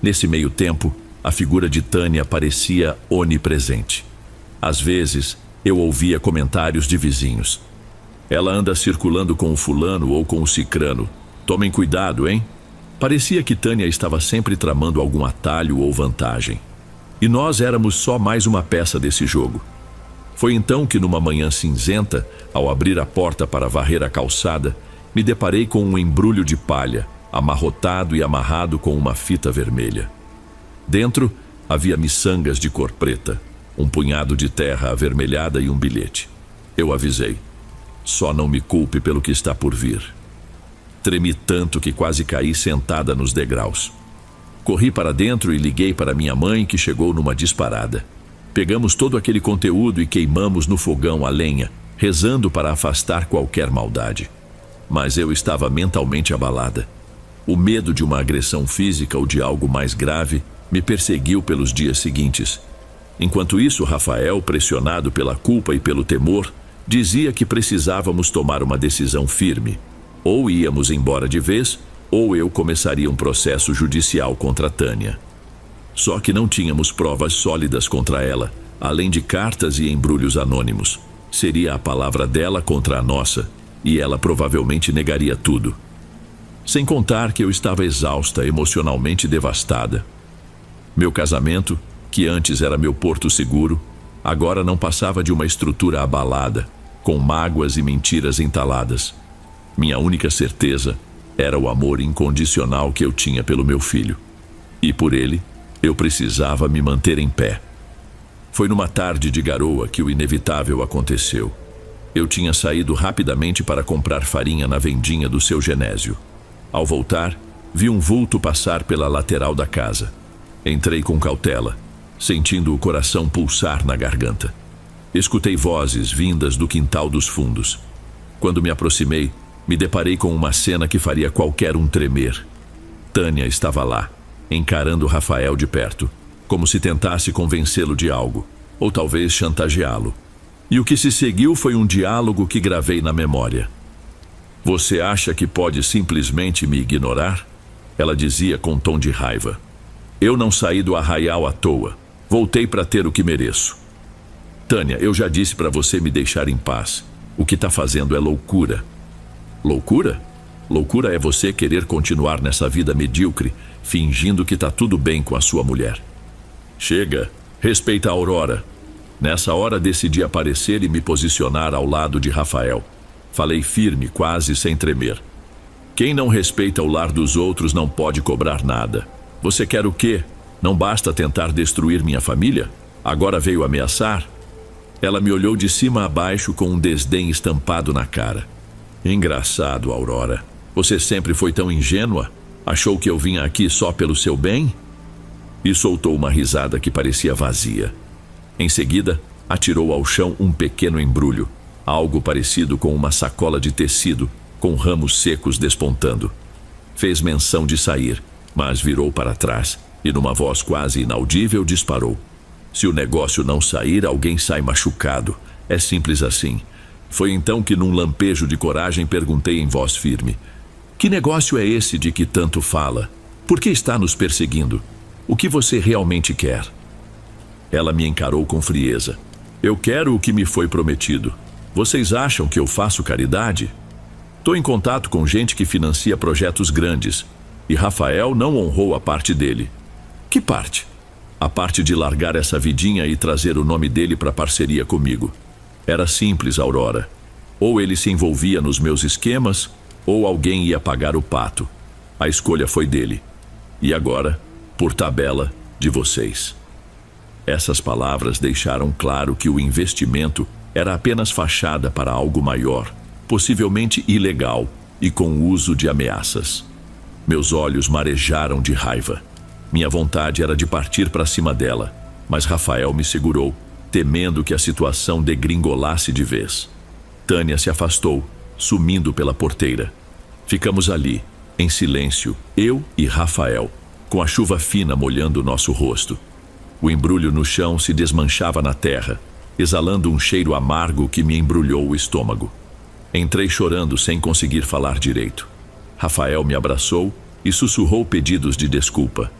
Nesse meio tempo, a figura de Tânia parecia onipresente. Às vezes, eu ouvia comentários de vizinhos. Ela anda circulando com o fulano ou com o cicrano. Tomem cuidado, hein? Parecia que Tânia estava sempre tramando algum atalho ou vantagem. E nós éramos só mais uma peça desse jogo. Foi então que numa manhã cinzenta, ao abrir a porta para varrer a calçada, me deparei com um embrulho de palha, amarrotado e amarrado com uma fita vermelha. Dentro havia miçangas de cor preta, um punhado de terra avermelhada e um bilhete. Eu avisei: só não me culpe pelo que está por vir. Tremi tanto que quase caí sentada nos degraus. Corri para dentro e liguei para minha mãe, que chegou numa disparada. Pegamos todo aquele conteúdo e queimamos no fogão a lenha, rezando para afastar qualquer maldade. Mas eu estava mentalmente abalada. O medo de uma agressão física ou de algo mais grave me perseguiu pelos dias seguintes. Enquanto isso, Rafael, pressionado pela culpa e pelo temor, dizia que precisávamos tomar uma decisão firme. Ou íamos embora de vez, ou eu começaria um processo judicial contra Tânia. Só que não tínhamos provas sólidas contra ela, além de cartas e embrulhos anônimos. Seria a palavra dela contra a nossa, e ela provavelmente negaria tudo. Sem contar que eu estava exausta, emocionalmente devastada. Meu casamento, que antes era meu porto seguro, agora não passava de uma estrutura abalada, com mágoas e mentiras entaladas. Minha única certeza era o amor incondicional que eu tinha pelo meu filho. E por ele, eu precisava me manter em pé. Foi numa tarde de garoa que o inevitável aconteceu. Eu tinha saído rapidamente para comprar farinha na vendinha do seu Genésio. Ao voltar, vi um vulto passar pela lateral da casa. Entrei com cautela, sentindo o coração pulsar na garganta. Escutei vozes vindas do quintal dos fundos. Quando me aproximei, me deparei com uma cena que faria qualquer um tremer. Tânia estava lá, encarando Rafael de perto, como se tentasse convencê-lo de algo, ou talvez chantageá-lo. E o que se seguiu foi um diálogo que gravei na memória. Você acha que pode simplesmente me ignorar? Ela dizia com tom de raiva. Eu não saí do Arraial à toa. Voltei para ter o que mereço. Tânia, eu já disse para você me deixar em paz. O que está fazendo é loucura. Loucura? Loucura é você querer continuar nessa vida medíocre, fingindo que está tudo bem com a sua mulher. Chega, respeita a Aurora. Nessa hora decidi aparecer e me posicionar ao lado de Rafael. Falei firme, quase sem tremer. Quem não respeita o lar dos outros não pode cobrar nada. Você quer o quê? Não basta tentar destruir minha família? Agora veio ameaçar? Ela me olhou de cima a baixo com um desdém estampado na cara. Engraçado, Aurora. Você sempre foi tão ingênua? Achou que eu vinha aqui só pelo seu bem? E soltou uma risada que parecia vazia. Em seguida, atirou ao chão um pequeno embrulho, algo parecido com uma sacola de tecido, com ramos secos despontando. Fez menção de sair, mas virou para trás e, numa voz quase inaudível, disparou. Se o negócio não sair, alguém sai machucado. É simples assim. Foi então que, num lampejo de coragem, perguntei em voz firme: que negócio é esse de que tanto fala? Por que está nos perseguindo? O que você realmente quer? Ela me encarou com frieza. Eu quero o que me foi prometido. Vocês acham que eu faço caridade? Estou em contato com gente que financia projetos grandes, e Rafael não honrou a parte dele. Que parte? A parte de largar essa vidinha e trazer o nome dele para parceria comigo. Era simples, Aurora. Ou ele se envolvia nos meus esquemas, ou alguém ia pagar o pato. A escolha foi dele. E agora, por tabela, de vocês. Essas palavras deixaram claro que o investimento era apenas fachada para algo maior, possivelmente ilegal e com uso de ameaças. Meus olhos marejaram de raiva. Minha vontade era de partir para cima dela, mas Rafael me segurou, temendo que a situação degringolasse de vez. Tânia se afastou, sumindo pela porteira. Ficamos ali, em silêncio, eu e Rafael, com a chuva fina molhando nosso rosto. O embrulho no chão se desmanchava na terra, exalando um cheiro amargo que me embrulhou o estômago. Entrei chorando sem conseguir falar direito. Rafael me abraçou e sussurrou pedidos de desculpa.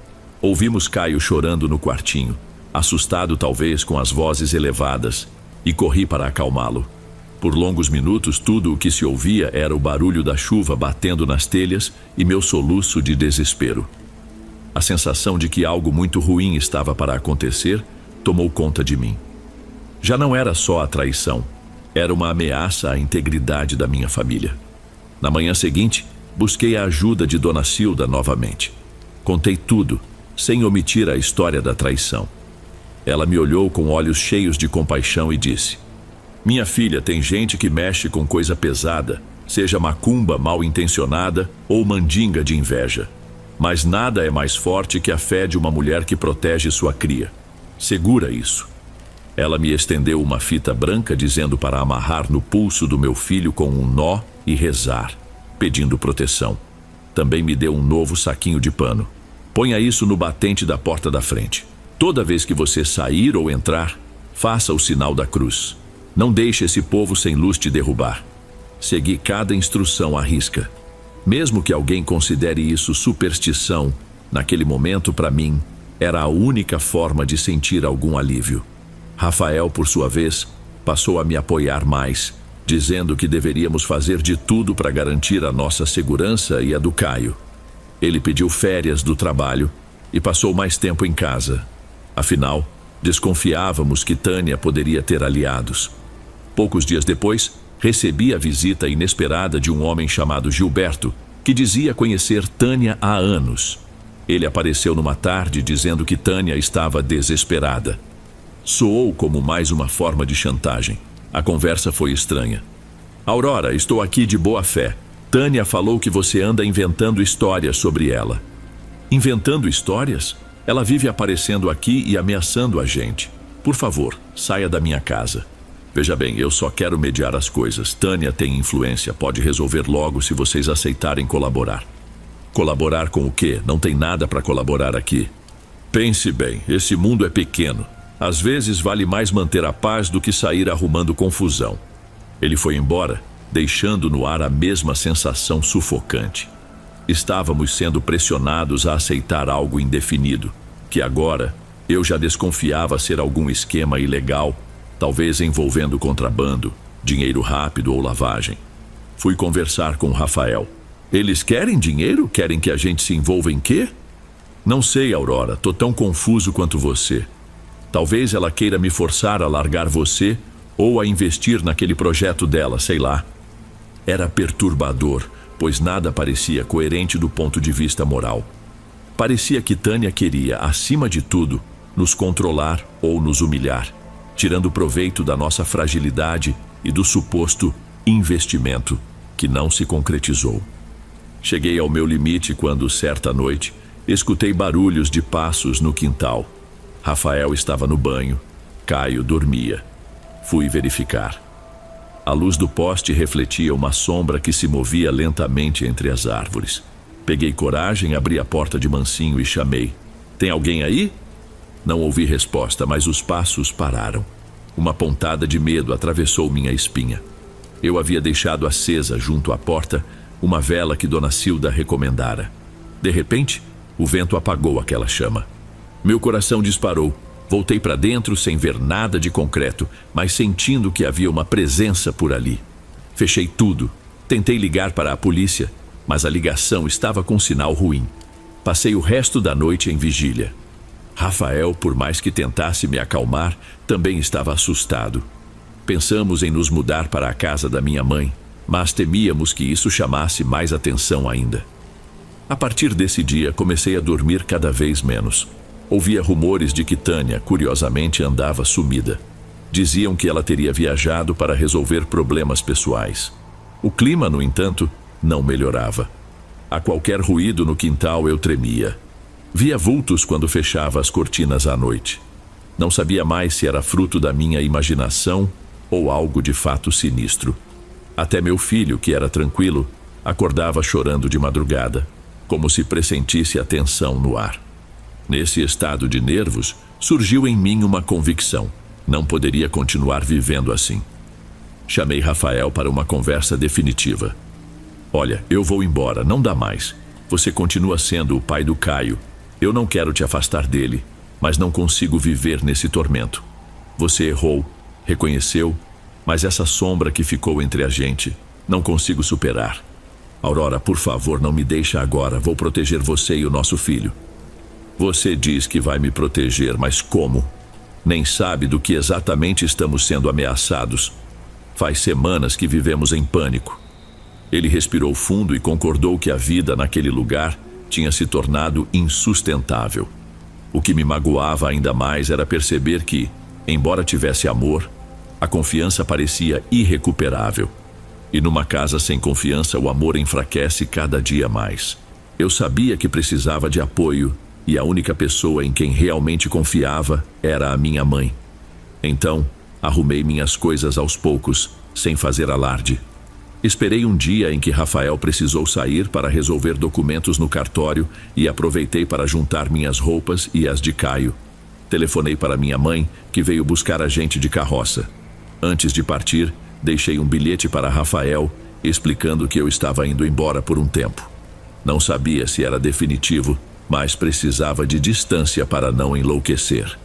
Ouvimos Caio chorando no quartinho, assustado talvez com as vozes elevadas, e corri para acalmá-lo. Por longos minutos, tudo o que se ouvia era o barulho da chuva batendo nas telhas e meu soluço de desespero. A sensação de que algo muito ruim estava para acontecer tomou conta de mim. Já não era só a traição, era uma ameaça à integridade da minha família. Na manhã seguinte, busquei a ajuda de Dona Cilda novamente. Contei tudo, sem omitir a história da traição. Ela me olhou com olhos cheios de compaixão e disse: minha filha, tem gente que mexe com coisa pesada, seja macumba mal intencionada ou mandinga de inveja. Mas nada é mais forte que a fé de uma mulher que protege sua cria. Segura isso. Ela me estendeu uma fita branca dizendo para amarrar no pulso do meu filho com um nó e rezar, pedindo proteção. Também me deu um novo saquinho de pano. Ponha isso no batente da porta da frente. Toda vez que você sair ou entrar, faça o sinal da cruz. Não deixe esse povo sem luz te derrubar. Segui cada instrução à risca. Mesmo que alguém considere isso superstição, naquele momento, para mim, era a única forma de sentir algum alívio. Rafael, por sua vez, passou a me apoiar mais, dizendo que deveríamos fazer de tudo para garantir a nossa segurança e a do Caio. Ele pediu férias do trabalho e passou mais tempo em casa. Afinal, desconfiávamos que Tânia poderia ter aliados. Poucos dias depois, recebi a visita inesperada de um homem chamado Gilberto, que dizia conhecer Tânia há anos. Ele apareceu numa tarde dizendo que Tânia estava desesperada. Soou como mais uma forma de chantagem. A conversa foi estranha. Aurora, estou aqui de boa fé. Tânia falou que você anda inventando histórias sobre ela. Inventando histórias? Ela vive aparecendo aqui e ameaçando a gente. Por favor, saia da minha casa. Veja bem, eu só quero mediar as coisas. Tânia tem influência, pode resolver logo se vocês aceitarem colaborar. Colaborar com o quê? Não tem nada para colaborar aqui. Pense bem, esse mundo é pequeno. Às vezes vale mais manter a paz do que sair arrumando confusão. Ele foi embora, deixando no ar a mesma sensação sufocante. Estávamos sendo pressionados a aceitar algo indefinido, que agora eu já desconfiava ser algum esquema ilegal, talvez envolvendo contrabando, dinheiro rápido ou lavagem. Fui conversar com Rafael. Eles querem dinheiro? Querem que a gente se envolva em quê? Não sei, Aurora, tô tão confuso quanto você. Talvez ela queira me forçar a largar você ou a investir naquele projeto dela, sei lá. Era perturbador, pois nada parecia coerente do ponto de vista moral. Parecia que Tânia queria, acima de tudo, nos controlar ou nos humilhar, tirando proveito da nossa fragilidade e do suposto investimento que não se concretizou. Cheguei ao meu limite quando, certa noite, escutei barulhos de passos no quintal. Rafael estava no banho, Caio dormia. Fui verificar. A luz do poste refletia uma sombra que se movia lentamente entre as árvores. Peguei coragem, abri a porta de mansinho e chamei. Tem alguém aí? Não ouvi resposta, mas os passos pararam. Uma pontada de medo atravessou minha espinha. Eu havia deixado acesa, junto à porta, uma vela que Dona Cilda recomendara. De repente, o vento apagou aquela chama. Meu coração disparou. Voltei para dentro sem ver nada de concreto, mas sentindo que havia uma presença por ali. Fechei tudo. Tentei ligar para a polícia, mas a ligação estava com sinal ruim. Passei o resto da noite em vigília. Rafael, por mais que tentasse me acalmar, também estava assustado. Pensamos em nos mudar para a casa da minha mãe, mas temíamos que isso chamasse mais atenção ainda. A partir desse dia, comecei a dormir cada vez menos. Ouvia rumores de que Tânia, curiosamente, andava sumida. Diziam que ela teria viajado para resolver problemas pessoais. O clima, no entanto, não melhorava. A qualquer ruído no quintal eu tremia. Via vultos quando fechava as cortinas à noite. Não sabia mais se era fruto da minha imaginação ou algo de fato sinistro. Até meu filho, que era tranquilo, acordava chorando de madrugada, como se pressentisse a tensão no ar. Nesse estado de nervos, surgiu em mim uma convicção. Não poderia continuar vivendo assim. Chamei Rafael para uma conversa definitiva. Olha, eu vou embora, não dá mais. Você continua sendo o pai do Caio. Eu não quero te afastar dele, mas não consigo viver nesse tormento. Você errou, reconheceu, mas essa sombra que ficou entre a gente, não consigo superar. Aurora, por favor, não me deixa agora. Vou proteger você e o nosso filho. Você diz que vai me proteger, mas como? Nem sabe do que exatamente estamos sendo ameaçados. Faz semanas que vivemos em pânico. Ele respirou fundo e concordou que a vida naquele lugar tinha se tornado insustentável. O que me magoava ainda mais era perceber que, embora tivesse amor, a confiança parecia irrecuperável. E numa casa sem confiança, o amor enfraquece cada dia mais. Eu sabia que precisava de apoio, e a única pessoa em quem realmente confiava era a minha mãe. Então, arrumei minhas coisas aos poucos, sem fazer alarde. Esperei um dia em que Rafael precisou sair para resolver documentos no cartório e aproveitei para juntar minhas roupas e as de Caio. Telefonei para minha mãe, que veio buscar a gente de carroça. Antes de partir, deixei um bilhete para Rafael, explicando que eu estava indo embora por um tempo. Não sabia se era definitivo, mas precisava de distância para não enlouquecer.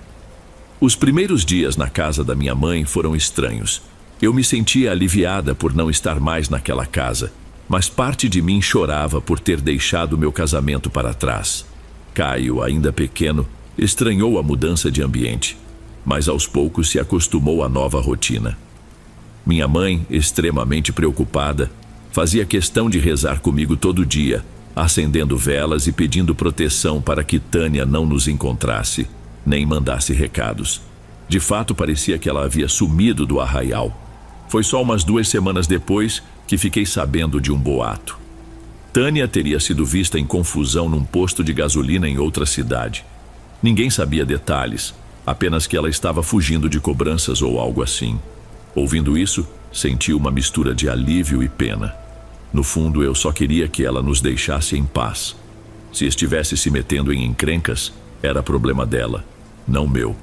Os primeiros dias na casa da minha mãe foram estranhos. Eu me sentia aliviada por não estar mais naquela casa, mas parte de mim chorava por ter deixado meu casamento para trás. Caio, ainda pequeno, estranhou a mudança de ambiente, mas aos poucos se acostumou à nova rotina. Minha mãe, extremamente preocupada, fazia questão de rezar comigo todo dia, acendendo velas e pedindo proteção para que Tânia não nos encontrasse, nem mandasse recados. De fato, parecia que ela havia sumido do arraial. Foi só umas 2 semanas depois que fiquei sabendo de um boato. Tânia teria sido vista em confusão num posto de gasolina em outra cidade. Ninguém sabia detalhes, apenas que ela estava fugindo de cobranças ou algo assim. Ouvindo isso, senti uma mistura de alívio e pena. No fundo, eu só queria que ela nos deixasse em paz. Se estivesse se metendo em encrencas, era problema dela, não meu.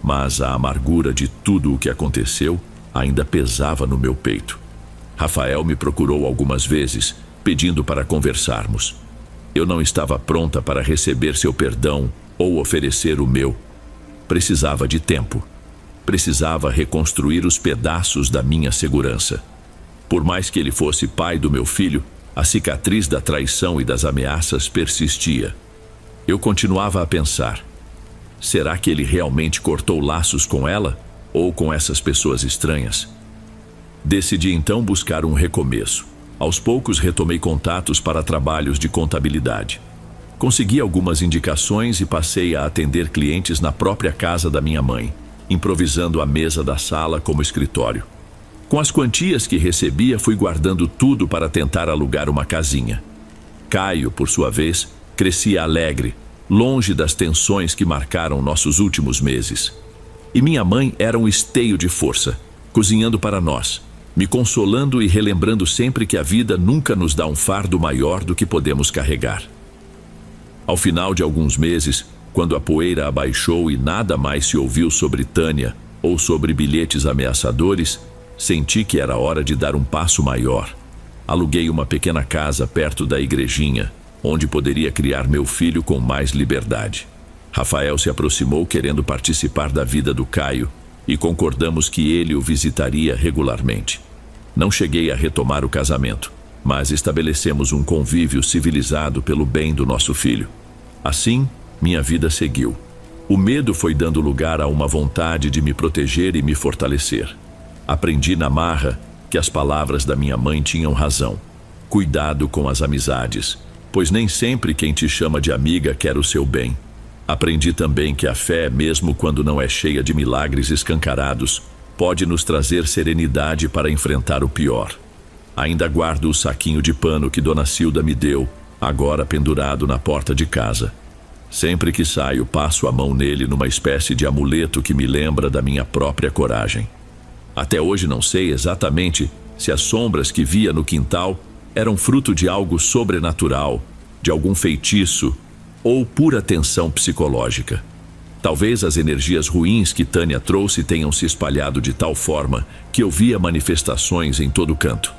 Mas a amargura de tudo o que aconteceu ainda pesava no meu peito. Rafael me procurou algumas vezes, pedindo para conversarmos. Eu não estava pronta para receber seu perdão ou oferecer o meu. Precisava de tempo. Precisava reconstruir os pedaços da minha segurança. Por mais que ele fosse pai do meu filho, a cicatriz da traição e das ameaças persistia. Eu continuava a pensar: será que ele realmente cortou laços com ela ou com essas pessoas estranhas? Decidi então buscar um recomeço. Aos poucos retomei contatos para trabalhos de contabilidade. Consegui algumas indicações e passei a atender clientes na própria casa da minha mãe, improvisando a mesa da sala como escritório. Com as quantias que recebia, fui guardando tudo para tentar alugar uma casinha. Caio, por sua vez, crescia alegre, longe das tensões que marcaram nossos últimos meses. E minha mãe era um esteio de força, cozinhando para nós, me consolando e relembrando sempre que a vida nunca nos dá um fardo maior do que podemos carregar. Ao final de alguns meses, Quando a poeira abaixou e nada mais se ouviu sobre Tânia ou sobre bilhetes ameaçadores, senti que era hora de dar um passo maior. Aluguei uma pequena casa perto da igrejinha, onde poderia criar meu filho com mais liberdade. Rafael se aproximou querendo participar da vida do Caio e concordamos que ele o visitaria regularmente. Não cheguei a retomar o casamento, mas estabelecemos um convívio civilizado pelo bem do nosso filho. Assim, minha vida seguiu. O medo foi dando lugar a uma vontade de me proteger e me fortalecer. Aprendi na marra que as palavras da minha mãe tinham razão. Cuidado com as amizades, pois nem sempre quem te chama de amiga quer o seu bem. Aprendi também que a fé, mesmo quando não é cheia de milagres escancarados, pode nos trazer serenidade para enfrentar o pior. Ainda guardo o saquinho de pano que Dona Cilda me deu, agora pendurado na porta de casa. Sempre que saio, passo a mão nele numa espécie de amuleto que me lembra da minha própria coragem. Até hoje não sei exatamente se as sombras que via no quintal eram fruto de algo sobrenatural, de algum feitiço ou pura tensão psicológica. Talvez as energias ruins que Tânia trouxe tenham se espalhado de tal forma que eu via manifestações em todo canto.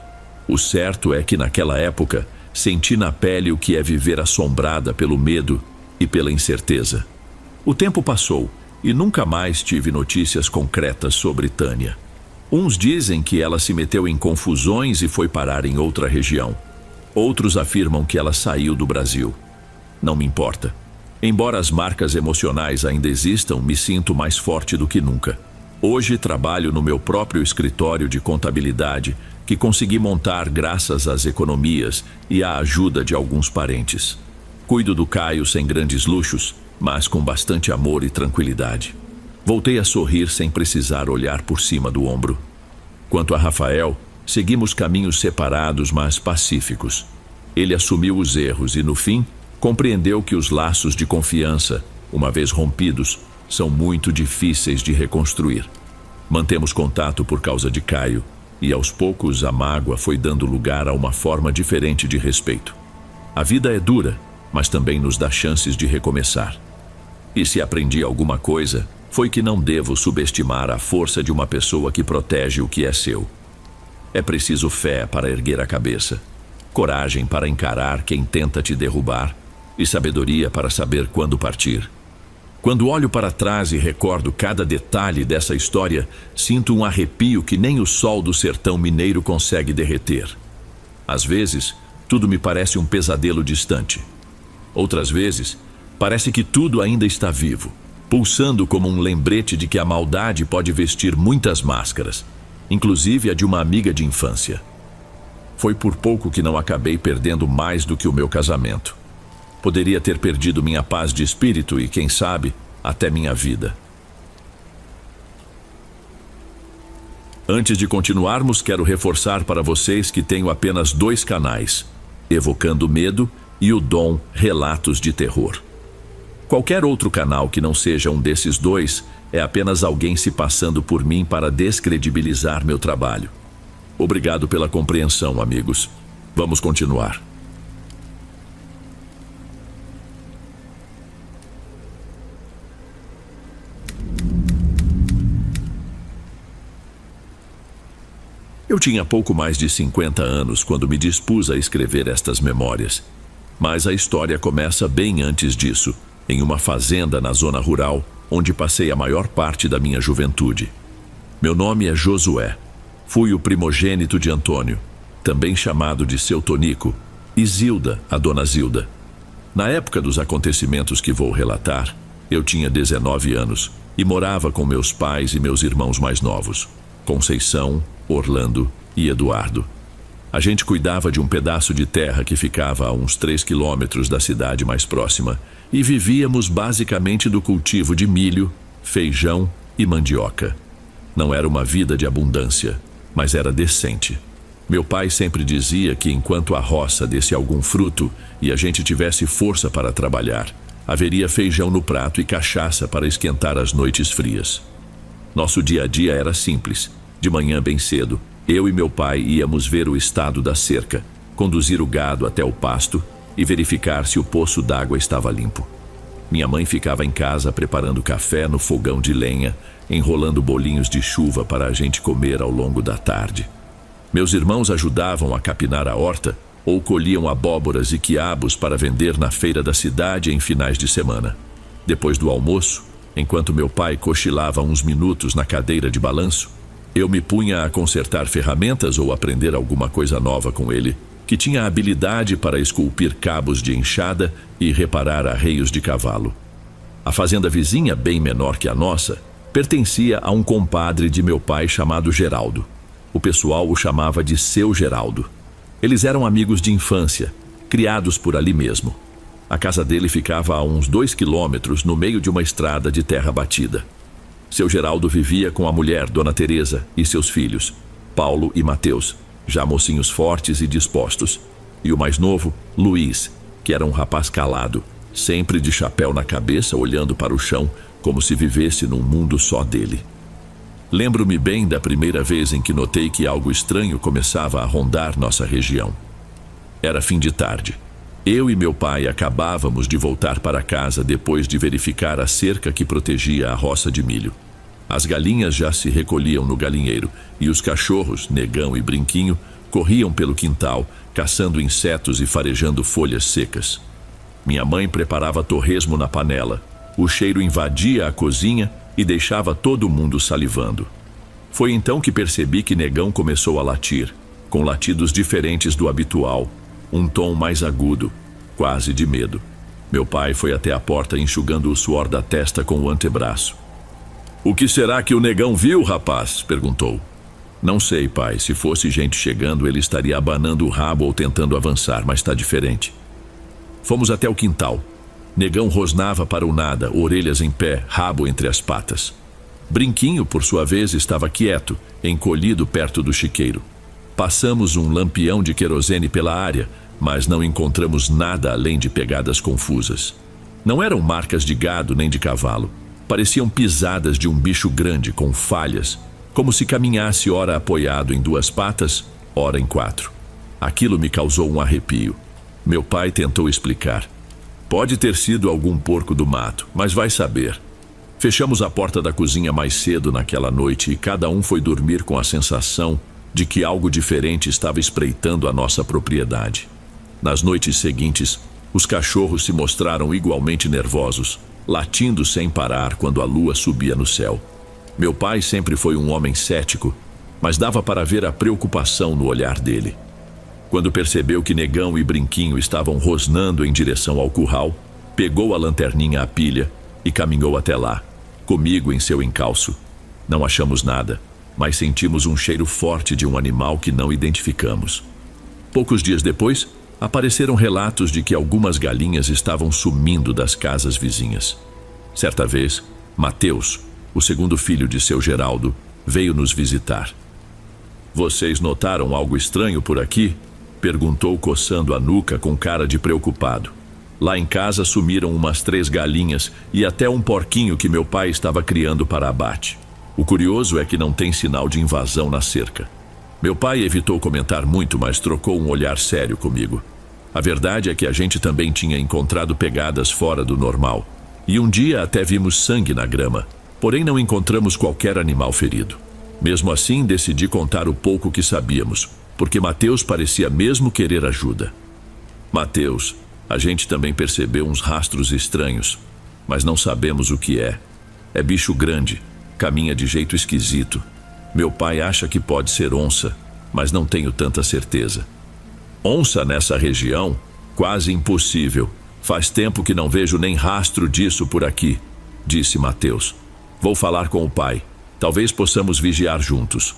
O certo é que naquela época senti na pele o que é viver assombrada pelo medo e pela incerteza. O tempo passou e nunca mais tive notícias concretas sobre Tânia. Uns dizem que ela se meteu em confusões e foi parar em outra região. Outros afirmam que ela saiu do Brasil. Não me importa. Embora as marcas emocionais ainda existam, me sinto mais forte do que nunca. Hoje trabalho no meu próprio escritório de contabilidade, que consegui montar graças às economias e à ajuda de alguns parentes. Cuido do Caio sem grandes luxos, mas com bastante amor e tranquilidade. Voltei a sorrir sem precisar olhar por cima do ombro. Quanto a Rafael, seguimos caminhos separados, mas pacíficos. Ele assumiu os erros e, no fim, compreendeu que os laços de confiança, uma vez rompidos, são muito difíceis de reconstruir. Mantemos contato por causa de Caio, e aos poucos a mágoa foi dando lugar a uma forma diferente de respeito. A vida é dura, mas também nos dá chances de recomeçar. E se aprendi alguma coisa, foi que não devo subestimar a força de uma pessoa que protege o que é seu. É preciso fé para erguer a cabeça, coragem para encarar quem tenta te derrubar e sabedoria para saber quando partir. Quando olho para trás e recordo cada detalhe dessa história, sinto um arrepio que nem o sol do sertão mineiro consegue derreter. Às vezes, tudo me parece um pesadelo distante. Outras vezes, parece que tudo ainda está vivo, pulsando como um lembrete de que a maldade pode vestir muitas máscaras, inclusive a de uma amiga de infância. Foi por pouco que não acabei perdendo mais do que o meu casamento. Poderia ter perdido minha paz de espírito e, quem sabe, até minha vida. Antes de continuarmos, quero reforçar para vocês que tenho apenas 2 canais, Evocando Medo e o Dom Relatos de Terror. Qualquer outro canal que não seja um desses 2 é apenas alguém se passando por mim para descredibilizar meu trabalho. Obrigado pela compreensão, amigos. Vamos continuar. Eu tinha pouco mais de 50 anos quando me dispus a escrever estas memórias. Mas a história começa bem antes disso, em uma fazenda na zona rural, onde passei a maior parte da minha juventude. Meu nome é Josué. Fui o primogênito de Antônio, também chamado de Seu Tonico, e Zilda, a Dona Zilda. Na época dos acontecimentos que vou relatar, eu tinha 19 anos e morava com meus pais e meus irmãos mais novos, Conceição, Orlando e Eduardo. A gente cuidava de um pedaço de terra que ficava a uns 3 quilômetros da cidade mais próxima e vivíamos basicamente do cultivo de milho, feijão e mandioca. Não era uma vida de abundância, mas era decente. Meu pai sempre dizia que enquanto a roça desse algum fruto e a gente tivesse força para trabalhar, haveria feijão no prato e cachaça para esquentar as noites frias. Nosso dia a dia era simples. De manhã bem cedo, eu e meu pai íamos ver o estado da cerca, conduzir o gado até o pasto e verificar se o poço d'água estava limpo. Minha mãe ficava em casa preparando café no fogão de lenha, enrolando bolinhos de chuva para a gente comer ao longo da tarde. Meus irmãos ajudavam a capinar a horta ou colhiam abóboras e quiabos para vender na feira da cidade em finais de semana. Depois do almoço, enquanto meu pai cochilava uns minutos na cadeira de balanço, eu me punha a consertar ferramentas ou aprender alguma coisa nova com ele, que tinha habilidade para esculpir cabos de enxada e reparar arreios de cavalo. A fazenda vizinha, bem menor que a nossa, pertencia a um compadre de meu pai chamado Geraldo. O pessoal o chamava de Seu Geraldo. Eles eram amigos de infância, criados por ali mesmo. A casa dele ficava a uns 2 quilômetros no meio de uma estrada de terra batida. Seu Geraldo vivia com a mulher, Dona Teresa, e seus filhos, Paulo e Mateus, já mocinhos fortes e dispostos, e o mais novo, Luiz, que era um rapaz calado, sempre de chapéu na cabeça, olhando para o chão, como se vivesse num mundo só dele. Lembro-me bem da primeira vez em que notei que algo estranho começava a rondar nossa região. Era fim de tarde. Eu e meu pai acabávamos de voltar para casa depois de verificar a cerca que protegia a roça de milho. As galinhas já se recolhiam no galinheiro e os cachorros, Negão e Brinquinho, corriam pelo quintal, caçando insetos e farejando folhas secas. Minha mãe preparava torresmo na panela. O cheiro invadia a cozinha e deixava todo mundo salivando. Foi então que percebi que Negão começou a latir, com latidos diferentes do habitual, um tom mais agudo, quase de medo. Meu pai foi até a porta enxugando o suor da testa com o antebraço. "O que será que o Negão viu, rapaz?" perguntou. "Não sei, pai. Se fosse gente chegando, ele estaria abanando o rabo ou tentando avançar, mas está diferente." Fomos até o quintal. Negão rosnava para o nada, orelhas em pé, rabo entre as patas. Brinquinho, por sua vez, estava quieto, encolhido perto do chiqueiro. Passamos um lampião de querosene pela área, mas não encontramos nada além de pegadas confusas. Não eram marcas de gado nem de cavalo. Pareciam pisadas de um bicho grande com falhas, como se caminhasse ora apoiado em 2 patas, ora em 4. Aquilo me causou um arrepio. Meu pai tentou explicar. "Pode ter sido algum porco do mato, mas vai saber." Fechamos a porta da cozinha mais cedo naquela noite e cada um foi dormir com a sensação de que algo diferente estava espreitando a nossa propriedade. Nas noites seguintes, os cachorros se mostraram igualmente nervosos, latindo sem parar quando a lua subia no céu. Meu pai sempre foi um homem cético, mas dava para ver a preocupação no olhar dele. Quando percebeu que Negão e Brinquinho estavam rosnando em direção ao curral, pegou a lanterninha à pilha e caminhou até lá, comigo em seu encalço. Não achamos nada, mas sentimos um cheiro forte de um animal que não identificamos. Poucos dias depois, apareceram relatos de que algumas galinhas estavam sumindo das casas vizinhas. Certa vez, Mateus, o segundo filho de seu Geraldo, veio nos visitar. "Vocês notaram algo estranho por aqui?" perguntou, coçando a nuca com cara de preocupado. "Lá em casa sumiram umas 3 galinhas e até um porquinho que meu pai estava criando para abate. O curioso é que não tem sinal de invasão na cerca." Meu pai evitou comentar muito, mas trocou um olhar sério comigo. A verdade é que a gente também tinha encontrado pegadas fora do normal. E um dia até vimos sangue na grama, porém não encontramos qualquer animal ferido. Mesmo assim, decidi contar o pouco que sabíamos, porque Mateus parecia mesmo querer ajuda. "Mateus, a gente também percebeu uns rastros estranhos, mas não sabemos o que é. É bicho grande, caminha de jeito esquisito. Meu pai acha que pode ser onça, mas não tenho tanta certeza." "Onça nessa região? Quase impossível. Faz tempo que não vejo nem rastro disso por aqui", disse Mateus. "Vou falar com o pai. Talvez possamos vigiar juntos."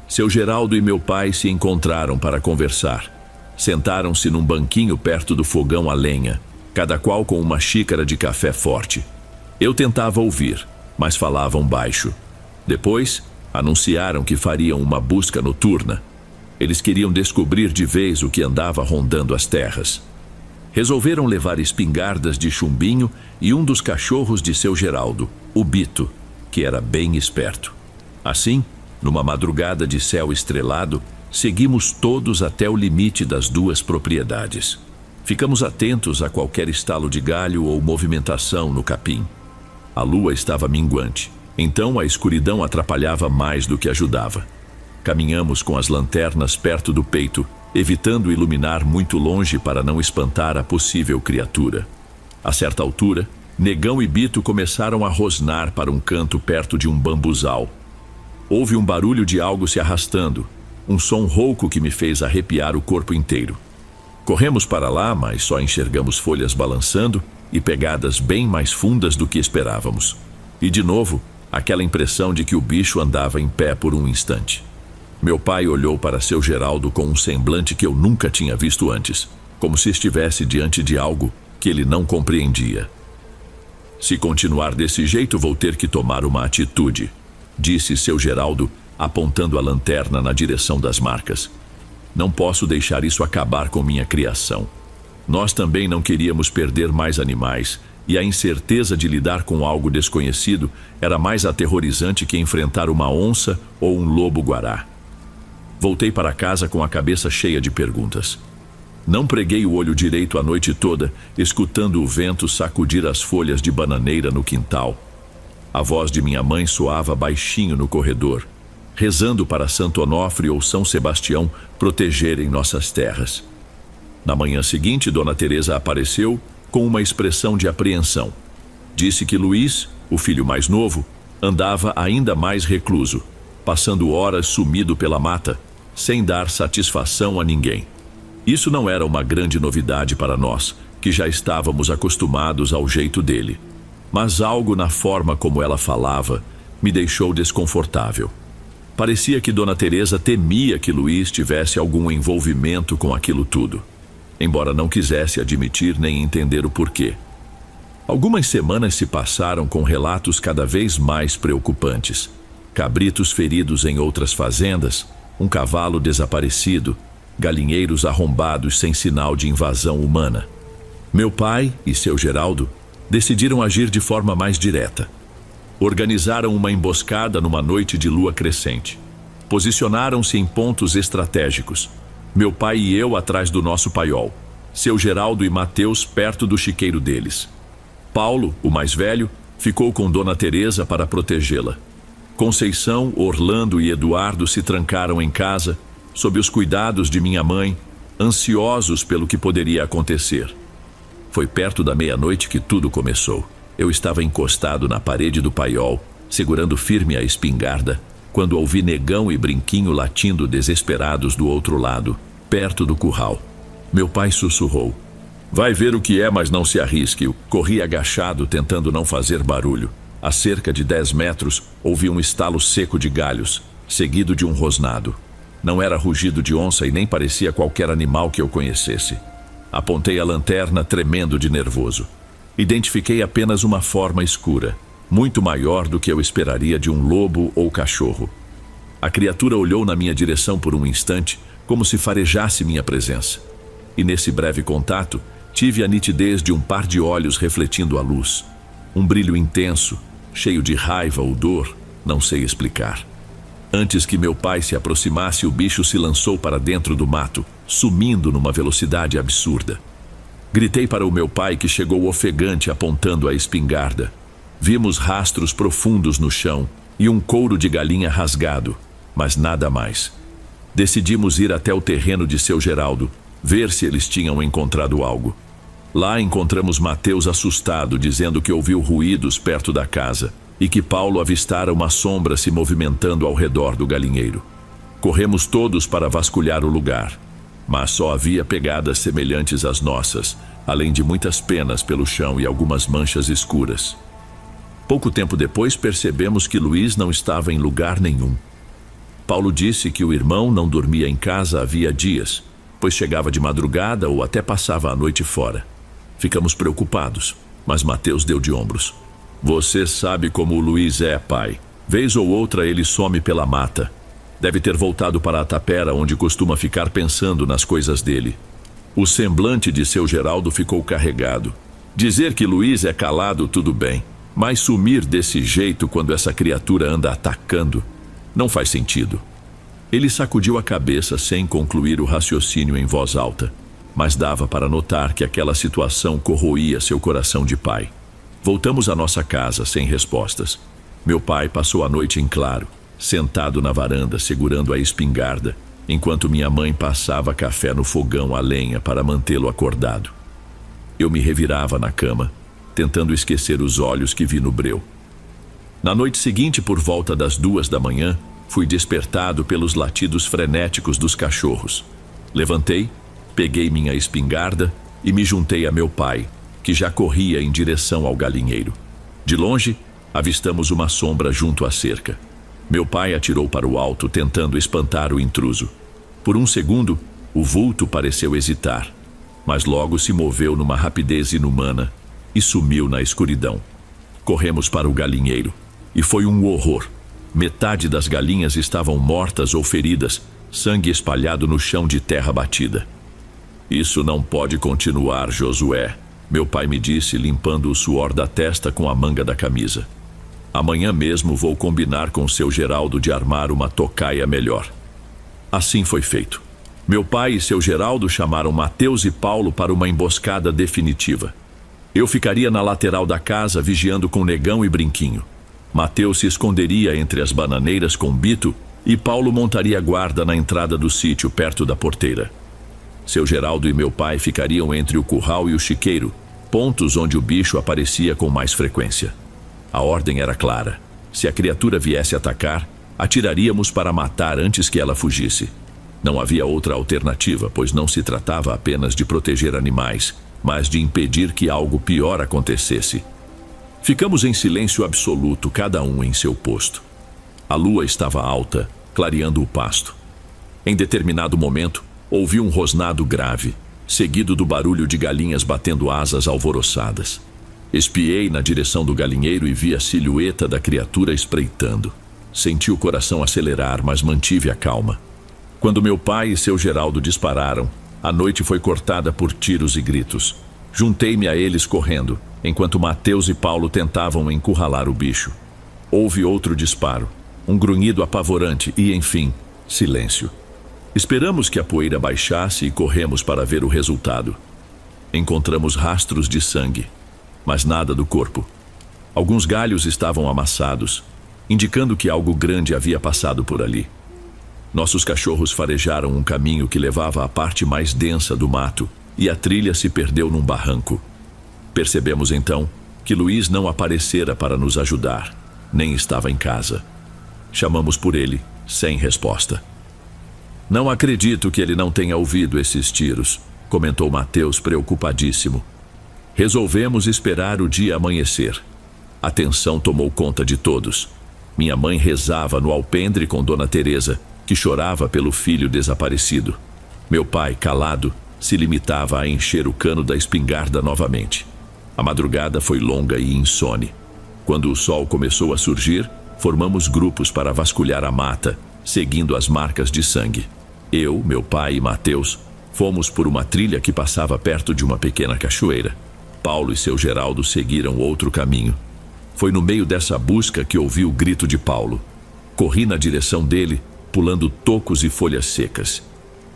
Seu Geraldo e meu pai se encontraram para conversar. Sentaram-se num banquinho perto do fogão a lenha, cada qual com uma xícara de café forte. Eu tentava ouvir, mas falavam baixo. Depois, anunciaram que fariam uma busca noturna. Eles queriam descobrir de vez o que andava rondando as terras. Resolveram levar espingardas de chumbinho e um dos cachorros de seu Geraldo, o Bito, que era bem esperto. Assim, numa madrugada de céu estrelado, seguimos todos até o limite das 2 propriedades. Ficamos atentos a qualquer estalo de galho ou movimentação no capim. A lua estava minguante, então a escuridão atrapalhava mais do que ajudava. Caminhamos com as lanternas perto do peito, evitando iluminar muito longe para não espantar a possível criatura. A certa altura, Negão e Bito começaram a rosnar para um canto perto de um bambuzal. Houve um barulho de algo se arrastando, um som rouco que me fez arrepiar o corpo inteiro. Corremos para lá, mas só enxergamos folhas balançando e pegadas bem mais fundas do que esperávamos. E de novo, aquela impressão de que o bicho andava em pé por um instante. Meu pai olhou para seu Geraldo com um semblante que eu nunca tinha visto antes, como se estivesse diante de algo que ele não compreendia. Se continuar desse jeito, vou ter que tomar uma atitude, disse seu Geraldo, apontando a lanterna na direção das marcas. Não posso deixar isso acabar com minha criação. Nós também não queríamos perder mais animais, e a incerteza de lidar com algo desconhecido era mais aterrorizante que enfrentar uma onça ou um lobo-guará. Voltei para casa com a cabeça cheia de perguntas. Não preguei o olho direito a noite toda, escutando o vento sacudir as folhas de bananeira no quintal. A voz de minha mãe soava baixinho no corredor, rezando para Santo Onofre ou São Sebastião protegerem nossas terras. Na manhã seguinte, Dona Teresa apareceu com uma expressão de apreensão. Disse que Luiz, o filho mais novo, andava ainda mais recluso, passando horas sumido pela mata, sem dar satisfação a ninguém. Isso não era uma grande novidade para nós, que já estávamos acostumados ao jeito dele. Mas algo na forma como ela falava me deixou desconfortável. Parecia que Dona Teresa temia que Luiz tivesse algum envolvimento com aquilo tudo, embora não quisesse admitir nem entender o porquê. Algumas semanas se passaram com relatos cada vez mais preocupantes. Cabritos feridos em outras fazendas, um cavalo desaparecido, galinheiros arrombados sem sinal de invasão humana. Meu pai e seu Geraldo decidiram agir de forma mais direta. Organizaram uma emboscada numa noite de lua crescente. Posicionaram-se em pontos estratégicos. Meu pai e eu atrás do nosso paiol, seu Geraldo e Mateus perto do chiqueiro deles. Paulo, o mais velho, ficou com Dona Teresa para protegê-la. Conceição, Orlando e Eduardo se trancaram em casa, sob os cuidados de minha mãe, ansiosos pelo que poderia acontecer. Foi perto da meia-noite que tudo começou. Eu estava encostado na parede do paiol, segurando firme a espingarda, quando ouvi Negão e Brinquinho latindo desesperados do outro lado, perto do curral. Meu pai sussurrou: "Vai ver o que é, mas não se arrisque." Eu corri agachado, tentando não fazer barulho. A cerca de 10 metros, ouvi um estalo seco de galhos, seguido de um rosnado. Não era rugido de onça e nem parecia qualquer animal que eu conhecesse. Apontei a lanterna, tremendo de nervoso. Identifiquei apenas uma forma escura, muito maior do que eu esperaria de um lobo ou cachorro. A criatura olhou na minha direção por um instante, como se farejasse minha presença. E nesse breve contato, tive a nitidez de um par de olhos refletindo a luz. Um brilho intenso, cheio de raiva ou dor, não sei explicar. Antes que meu pai se aproximasse, o bicho se lançou para dentro do mato, sumindo numa velocidade absurda. Gritei para o meu pai, que chegou ofegante apontando a espingarda. Vimos rastros profundos no chão e um couro de galinha rasgado, mas nada mais. Decidimos ir até o terreno de seu Geraldo, ver se eles tinham encontrado algo. Lá encontramos Mateus assustado, dizendo que ouviu ruídos perto da casa e que Paulo avistara uma sombra se movimentando ao redor do galinheiro. Corremos todos para vasculhar o lugar, mas só havia pegadas semelhantes às nossas, além de muitas penas pelo chão e algumas manchas escuras. Pouco tempo depois percebemos que Luiz não estava em lugar nenhum. Paulo disse que o irmão não dormia em casa havia dias, pois chegava de madrugada ou até passava a noite fora. Ficamos preocupados, mas Mateus deu de ombros. "Você sabe como o Luiz é, pai. Vez ou outra ele some pela mata. Deve ter voltado para a tapera, onde costuma ficar pensando nas coisas dele." O semblante de seu Geraldo ficou carregado. Dizer que Luiz é calado, tudo bem, mas sumir desse jeito quando essa criatura anda atacando não faz sentido. Ele sacudiu a cabeça sem concluir o raciocínio em voz alta. mas dava para notar que aquela situação corroía seu coração de pai. Voltamos à nossa casa sem respostas. Meu pai passou a noite em claro, sentado na varanda segurando a espingarda, enquanto minha mãe passava café no fogão a lenha para mantê-lo acordado. Eu me revirava na cama, tentando esquecer os olhos que vi no breu. Na noite seguinte, por volta das 2 da manhã, fui despertado pelos latidos frenéticos dos cachorros. Levantei, peguei minha espingarda e me juntei a meu pai, que já corria em direção ao galinheiro. De longe, avistamos uma sombra junto à cerca. Meu pai atirou para o alto, tentando espantar o intruso. Por um segundo, o vulto pareceu hesitar, mas logo se moveu numa rapidez inumana e sumiu na escuridão. Corremos para o galinheiro, e foi um horror. Metade das galinhas estavam mortas ou feridas, sangue espalhado no chão de terra batida. Isso não pode continuar, Josué, meu pai me disse, limpando o suor da testa com a manga da camisa. Amanhã mesmo vou combinar com seu Geraldo de armar uma tocaia melhor. Assim foi feito. Meu pai e seu Geraldo chamaram Mateus e Paulo para uma emboscada definitiva. Eu ficaria na lateral da casa vigiando com Negão e Brinquinho. Mateus se esconderia entre as bananeiras com Bito e Paulo montaria guarda na entrada do sítio, perto da porteira. Seu Geraldo e meu pai ficariam entre o curral e o chiqueiro, pontos onde o bicho aparecia com mais frequência. A ordem era clara. Se a criatura viesse atacar, atiraríamos para matar antes que ela fugisse. Não havia outra alternativa, pois não se tratava apenas de proteger animais, mas de impedir que algo pior acontecesse. Ficamos em silêncio absoluto, cada um em seu posto. A lua estava alta, clareando o pasto. Em determinado momento, ouvi um rosnado grave, seguido do barulho de galinhas batendo asas alvoroçadas. Espiei na direção do galinheiro e vi a silhueta da criatura espreitando. Senti o coração acelerar, mas mantive a calma. Quando meu pai e seu Geraldo dispararam, a noite foi cortada por tiros e gritos. Juntei-me a eles correndo, enquanto Mateus e Paulo tentavam encurralar o bicho. Houve outro disparo, um grunhido apavorante e, enfim, silêncio. Esperamos que a poeira baixasse e corremos para ver o resultado. Encontramos rastros de sangue, mas nada do corpo. Alguns galhos estavam amassados, indicando que algo grande havia passado por ali. Nossos cachorros farejaram um caminho que levava à parte mais densa do mato, e a trilha se perdeu num barranco. Percebemos então que Luiz não aparecera para nos ajudar, nem estava em casa. Chamamos por ele, sem resposta. Não acredito que ele não tenha ouvido esses tiros, comentou Mateus preocupadíssimo. Resolvemos esperar o dia amanhecer. A tensão tomou conta de todos. Minha mãe rezava no alpendre com Dona Teresa, que chorava pelo filho desaparecido. Meu pai, calado, se limitava a encher o cano da espingarda novamente. A madrugada foi longa e insone. Quando o sol começou a surgir, formamos grupos para vasculhar a mata, seguindo as marcas de sangue. Eu, meu pai e Mateus fomos por uma trilha que passava perto de uma pequena cachoeira. Paulo e seu Geraldo seguiram outro caminho. Foi no meio dessa busca que ouvi o grito de Paulo. Corri na direção dele, pulando tocos e folhas secas.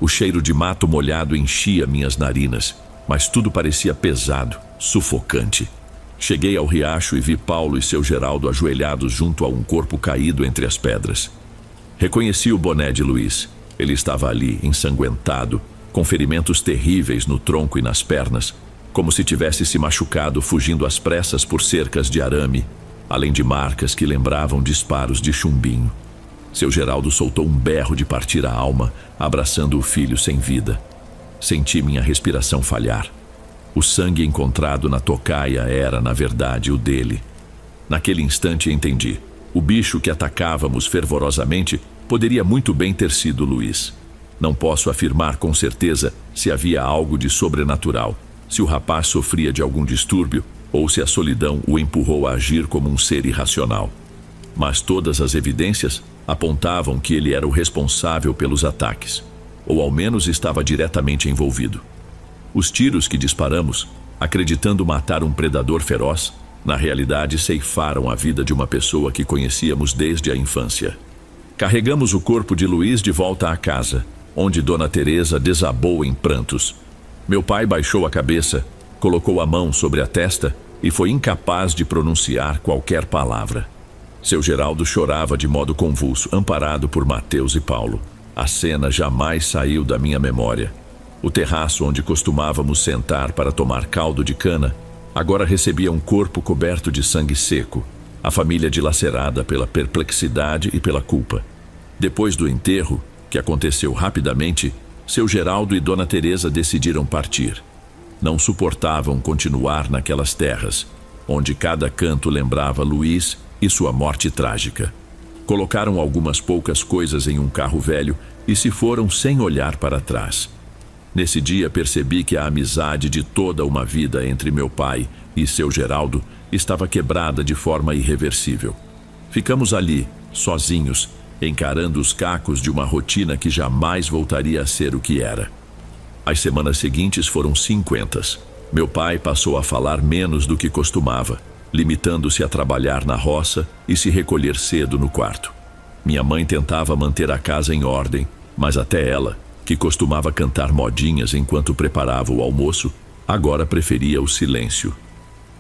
O cheiro de mato molhado enchia minhas narinas, mas tudo parecia pesado, sufocante. Cheguei ao riacho e vi Paulo e seu Geraldo ajoelhados junto a um corpo caído entre as pedras. Reconheci o boné de Luiz. Ele estava ali, ensanguentado, com ferimentos terríveis no tronco e nas pernas, como se tivesse se machucado fugindo às pressas por cercas de arame, além de marcas que lembravam disparos de chumbinho. Seu Geraldo soltou um berro de partir a alma, abraçando o filho sem vida. Senti minha respiração falhar. O sangue encontrado na tocaia era, na verdade, o dele. Naquele instante entendi. O bicho que atacávamos fervorosamente poderia muito bem ter sido Luiz. Não posso afirmar com certeza se havia algo de sobrenatural, se o rapaz sofria de algum distúrbio ou se a solidão o empurrou a agir como um ser irracional. Mas todas as evidências apontavam que ele era o responsável pelos ataques, ou ao menos estava diretamente envolvido. Os tiros que disparamos, acreditando matar um predador feroz, na realidade ceifaram a vida de uma pessoa que conhecíamos desde a infância. Carregamos o corpo de Luiz de volta à casa, onde Dona Teresa desabou em prantos. Meu pai baixou a cabeça, colocou a mão sobre a testa e foi incapaz de pronunciar qualquer palavra. Seu Geraldo chorava de modo convulso, amparado por Mateus e Paulo. A cena jamais saiu da minha memória. O terraço onde costumávamos sentar para tomar caldo de cana agora recebia um corpo coberto de sangue seco, a família dilacerada pela perplexidade e pela culpa. Depois do enterro, que aconteceu rapidamente, seu Geraldo e Dona Teresa decidiram partir. Não suportavam continuar naquelas terras, onde cada canto lembrava Luiz e sua morte trágica. Colocaram algumas poucas coisas em um carro velho e se foram sem olhar para trás. Nesse dia percebi que a amizade de toda uma vida entre meu pai e seu Geraldo estava quebrada de forma irreversível. Ficamos ali, sozinhos, encarando os cacos de uma rotina que jamais voltaria a ser o que era. As semanas seguintes foram 50. Meu pai passou a falar menos do que costumava, limitando-se a trabalhar na roça e se recolher cedo no quarto. Minha mãe tentava manter a casa em ordem, mas até ela, que costumava cantar modinhas enquanto preparava o almoço, agora preferia o silêncio.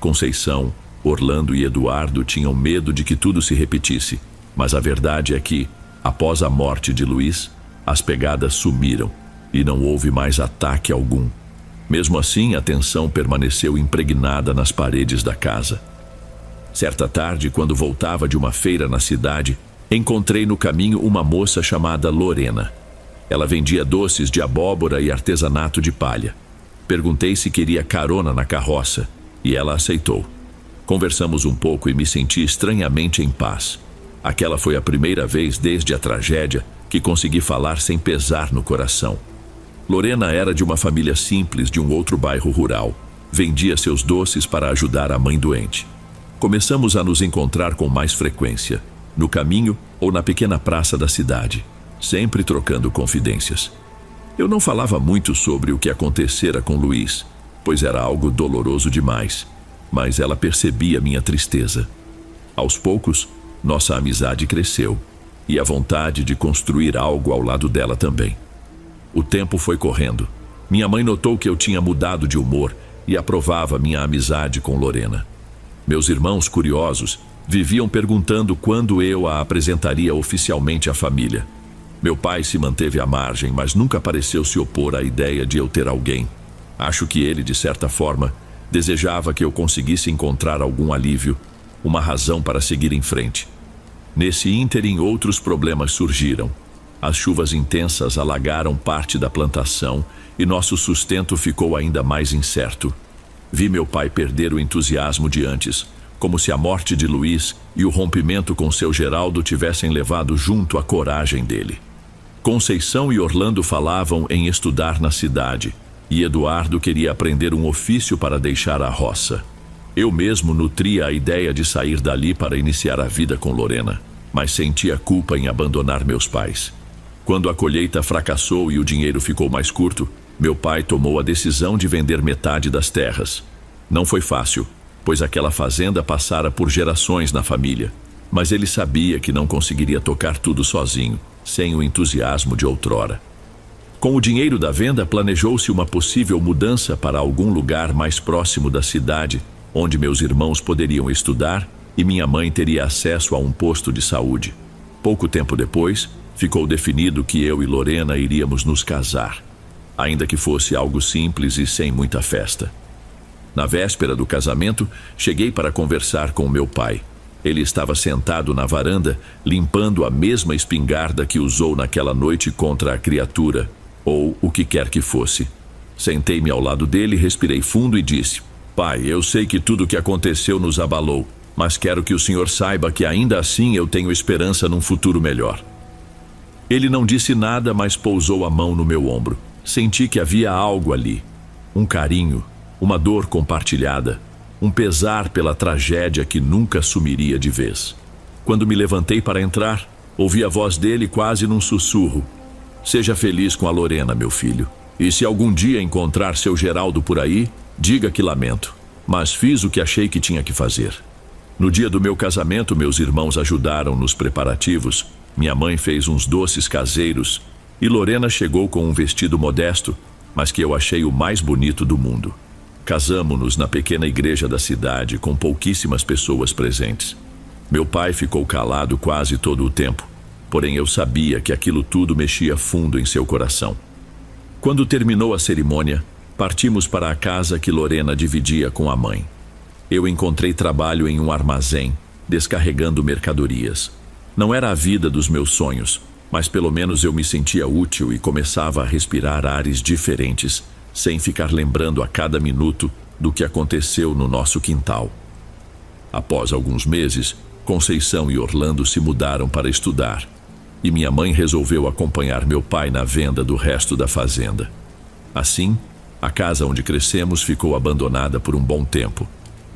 Conceição, Orlando e Eduardo tinham medo de que tudo se repetisse, mas a verdade é que, após a morte de Luiz, as pegadas sumiram e não houve mais ataque algum. Mesmo assim, a tensão permaneceu impregnada nas paredes da casa. Certa tarde, quando voltava de uma feira na cidade, encontrei no caminho uma moça chamada Lorena. Ela vendia doces de abóbora e artesanato de palha. Perguntei se queria carona na carroça e ela aceitou. Conversamos um pouco e me senti estranhamente em paz. Aquela foi a primeira vez desde a tragédia que consegui falar sem pesar no coração. Lorena era de uma família simples de um outro bairro rural. Vendia seus doces para ajudar a mãe doente. Começamos a nos encontrar com mais frequência, no caminho ou na pequena praça da cidade, sempre trocando confidências. Eu não falava muito sobre o que acontecera com Luiz, pois era algo doloroso demais, mas ela percebia minha tristeza. Aos poucos, nossa amizade cresceu, e a vontade de construir algo ao lado dela também. O tempo foi correndo. Minha mãe notou que eu tinha mudado de humor e aprovava minha amizade com Lorena. Meus irmãos, curiosos, viviam perguntando quando eu a apresentaria oficialmente à família. Meu pai se manteve à margem, mas nunca pareceu se opor à ideia de eu ter alguém. Acho que ele, de certa forma, desejava que eu conseguisse encontrar algum alívio, uma razão para seguir em frente. Nesse ínterim, outros problemas surgiram. As chuvas intensas alagaram parte da plantação e nosso sustento ficou ainda mais incerto. Vi meu pai perder o entusiasmo de antes, como se a morte de Luiz e o rompimento com seu Geraldo tivessem levado junto a coragem dele. Conceição e Orlando falavam em estudar na cidade, e Eduardo queria aprender um ofício para deixar a roça. Eu mesmo nutria a ideia de sair dali para iniciar a vida com Lorena, mas sentia culpa em abandonar meus pais. Quando a colheita fracassou e o dinheiro ficou mais curto, meu pai tomou a decisão de vender metade das terras. Não foi fácil, pois aquela fazenda passara por gerações na família, mas ele sabia que não conseguiria tocar tudo sozinho, sem o entusiasmo de outrora. Com o dinheiro da venda, planejou-se uma possível mudança para algum lugar mais próximo da cidade, onde meus irmãos poderiam estudar e minha mãe teria acesso a um posto de saúde. Pouco tempo depois, ficou definido que eu e Lorena iríamos nos casar, ainda que fosse algo simples e sem muita festa. Na véspera do casamento, cheguei para conversar com meu pai. Ele estava sentado na varanda, limpando a mesma espingarda que usou naquela noite contra a criatura, ou o que quer que fosse. Sentei-me ao lado dele, respirei fundo e disse: "Pai, eu sei que tudo o que aconteceu nos abalou, mas quero que o senhor saiba que ainda assim eu tenho esperança num futuro melhor." Ele não disse nada, mas pousou a mão no meu ombro. Senti que havia algo ali, um carinho, uma dor compartilhada, um pesar pela tragédia que nunca sumiria de vez. Quando me levantei para entrar, ouvi a voz dele quase num sussurro: "Seja feliz com a Lorena, meu filho. E se algum dia encontrar seu Geraldo por aí, diga que lamento, mas fiz o que achei que tinha que fazer." No dia do meu casamento, meus irmãos ajudaram nos preparativos. Minha mãe fez uns doces caseiros e Lorena chegou com um vestido modesto, mas que eu achei o mais bonito do mundo. Casamo-nos na pequena igreja da cidade, com pouquíssimas pessoas presentes. Meu pai ficou calado quase todo o tempo, porém eu sabia que aquilo tudo mexia fundo em seu coração. Quando terminou a cerimônia, partimos para a casa que Lorena dividia com a mãe. Eu encontrei trabalho em um armazém, descarregando mercadorias. Não era a vida dos meus sonhos, mas pelo menos eu me sentia útil e começava a respirar ares diferentes, sem ficar lembrando a cada minuto do que aconteceu no nosso quintal. Após alguns meses, Conceição e Orlando se mudaram para estudar, e minha mãe resolveu acompanhar meu pai na venda do resto da fazenda. Assim, a casa onde crescemos ficou abandonada por um bom tempo,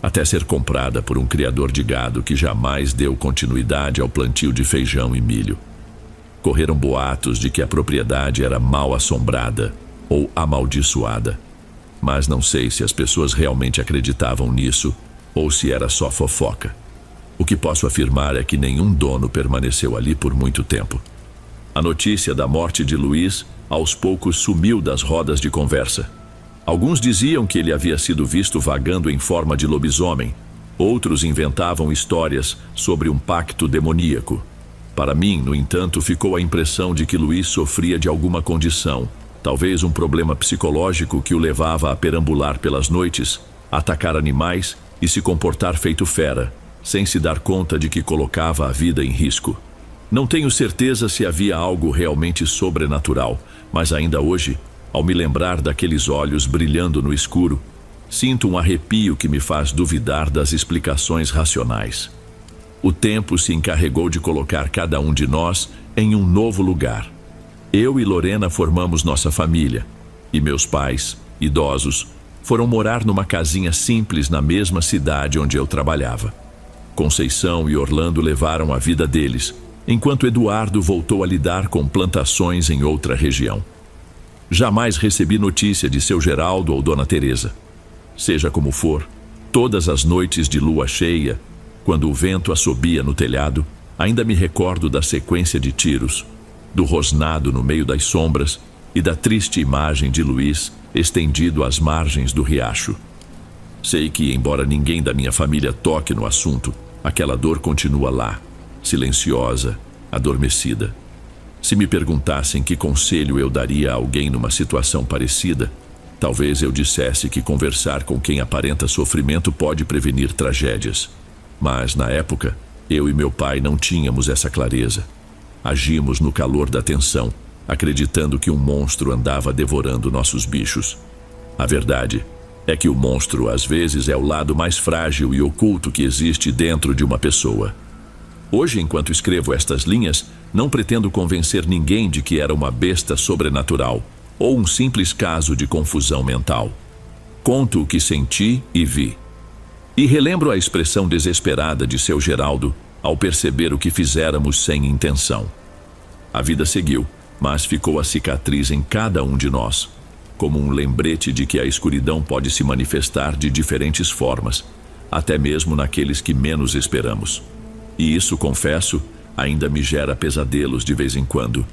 até ser comprada por um criador de gado que jamais deu continuidade ao plantio de feijão e milho. Correram boatos de que a propriedade era mal assombrada ou amaldiçoada, mas não sei se as pessoas realmente acreditavam nisso ou se era só fofoca. O que posso afirmar é que nenhum dono permaneceu ali por muito tempo. A notícia da morte de Luiz aos poucos sumiu das rodas de conversa. Alguns diziam que ele havia sido visto vagando em forma de lobisomem. Outros inventavam histórias sobre um pacto demoníaco. Para mim, no entanto, ficou a impressão de que Luiz sofria de alguma condição, talvez um problema psicológico que o levava a perambular pelas noites, atacar animais e se comportar feito fera, sem se dar conta de que colocava a vida em risco. Não tenho certeza se havia algo realmente sobrenatural, mas ainda hoje, ao me lembrar daqueles olhos brilhando no escuro, sinto um arrepio que me faz duvidar das explicações racionais. O tempo se encarregou de colocar cada um de nós em um novo lugar. Eu e Lorena formamos nossa família, e meus pais, idosos, foram morar numa casinha simples na mesma cidade onde eu trabalhava. Conceição e Orlando levaram a vida deles, enquanto Eduardo voltou a lidar com plantações em outra região. Jamais recebi notícia de seu Geraldo ou Dona Teresa. Seja como for, todas as noites de lua cheia, quando o vento assobia no telhado, ainda me recordo da sequência de tiros, do rosnado no meio das sombras e da triste imagem de Luiz estendido às margens do riacho. Sei que, embora ninguém da minha família toque no assunto, aquela dor continua lá, silenciosa, adormecida. Se me perguntassem que conselho eu daria a alguém numa situação parecida, talvez eu dissesse que conversar com quem aparenta sofrimento pode prevenir tragédias. Mas, na época, eu e meu pai não tínhamos essa clareza. Agimos no calor da tensão, acreditando que um monstro andava devorando nossos bichos. A verdade é que o monstro, às vezes, é o lado mais frágil e oculto que existe dentro de uma pessoa. Hoje, enquanto escrevo estas linhas, não pretendo convencer ninguém de que era uma besta sobrenatural ou um simples caso de confusão mental. Conto o que senti e vi. E relembro a expressão desesperada de seu Geraldo ao perceber o que fizéramos sem intenção. A vida seguiu, mas ficou a cicatriz em cada um de nós, como um lembrete de que a escuridão pode se manifestar de diferentes formas, até mesmo naqueles que menos esperamos. E isso, confesso, ainda me gera pesadelos de vez em quando,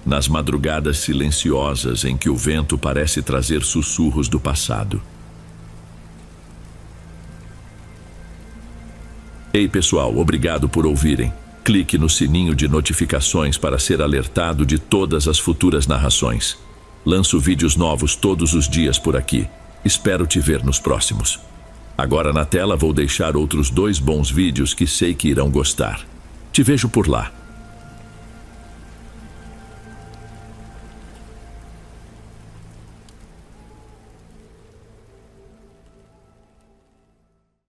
nas madrugadas silenciosas em que o vento parece trazer sussurros do passado. Ei pessoal, obrigado por ouvirem. Clique no sininho de notificações para ser alertado de todas as futuras narrações. Lanço vídeos novos todos os dias por aqui. Espero te ver nos próximos. Agora na tela vou deixar outros 2 bons vídeos que sei que irão gostar. Te vejo por lá.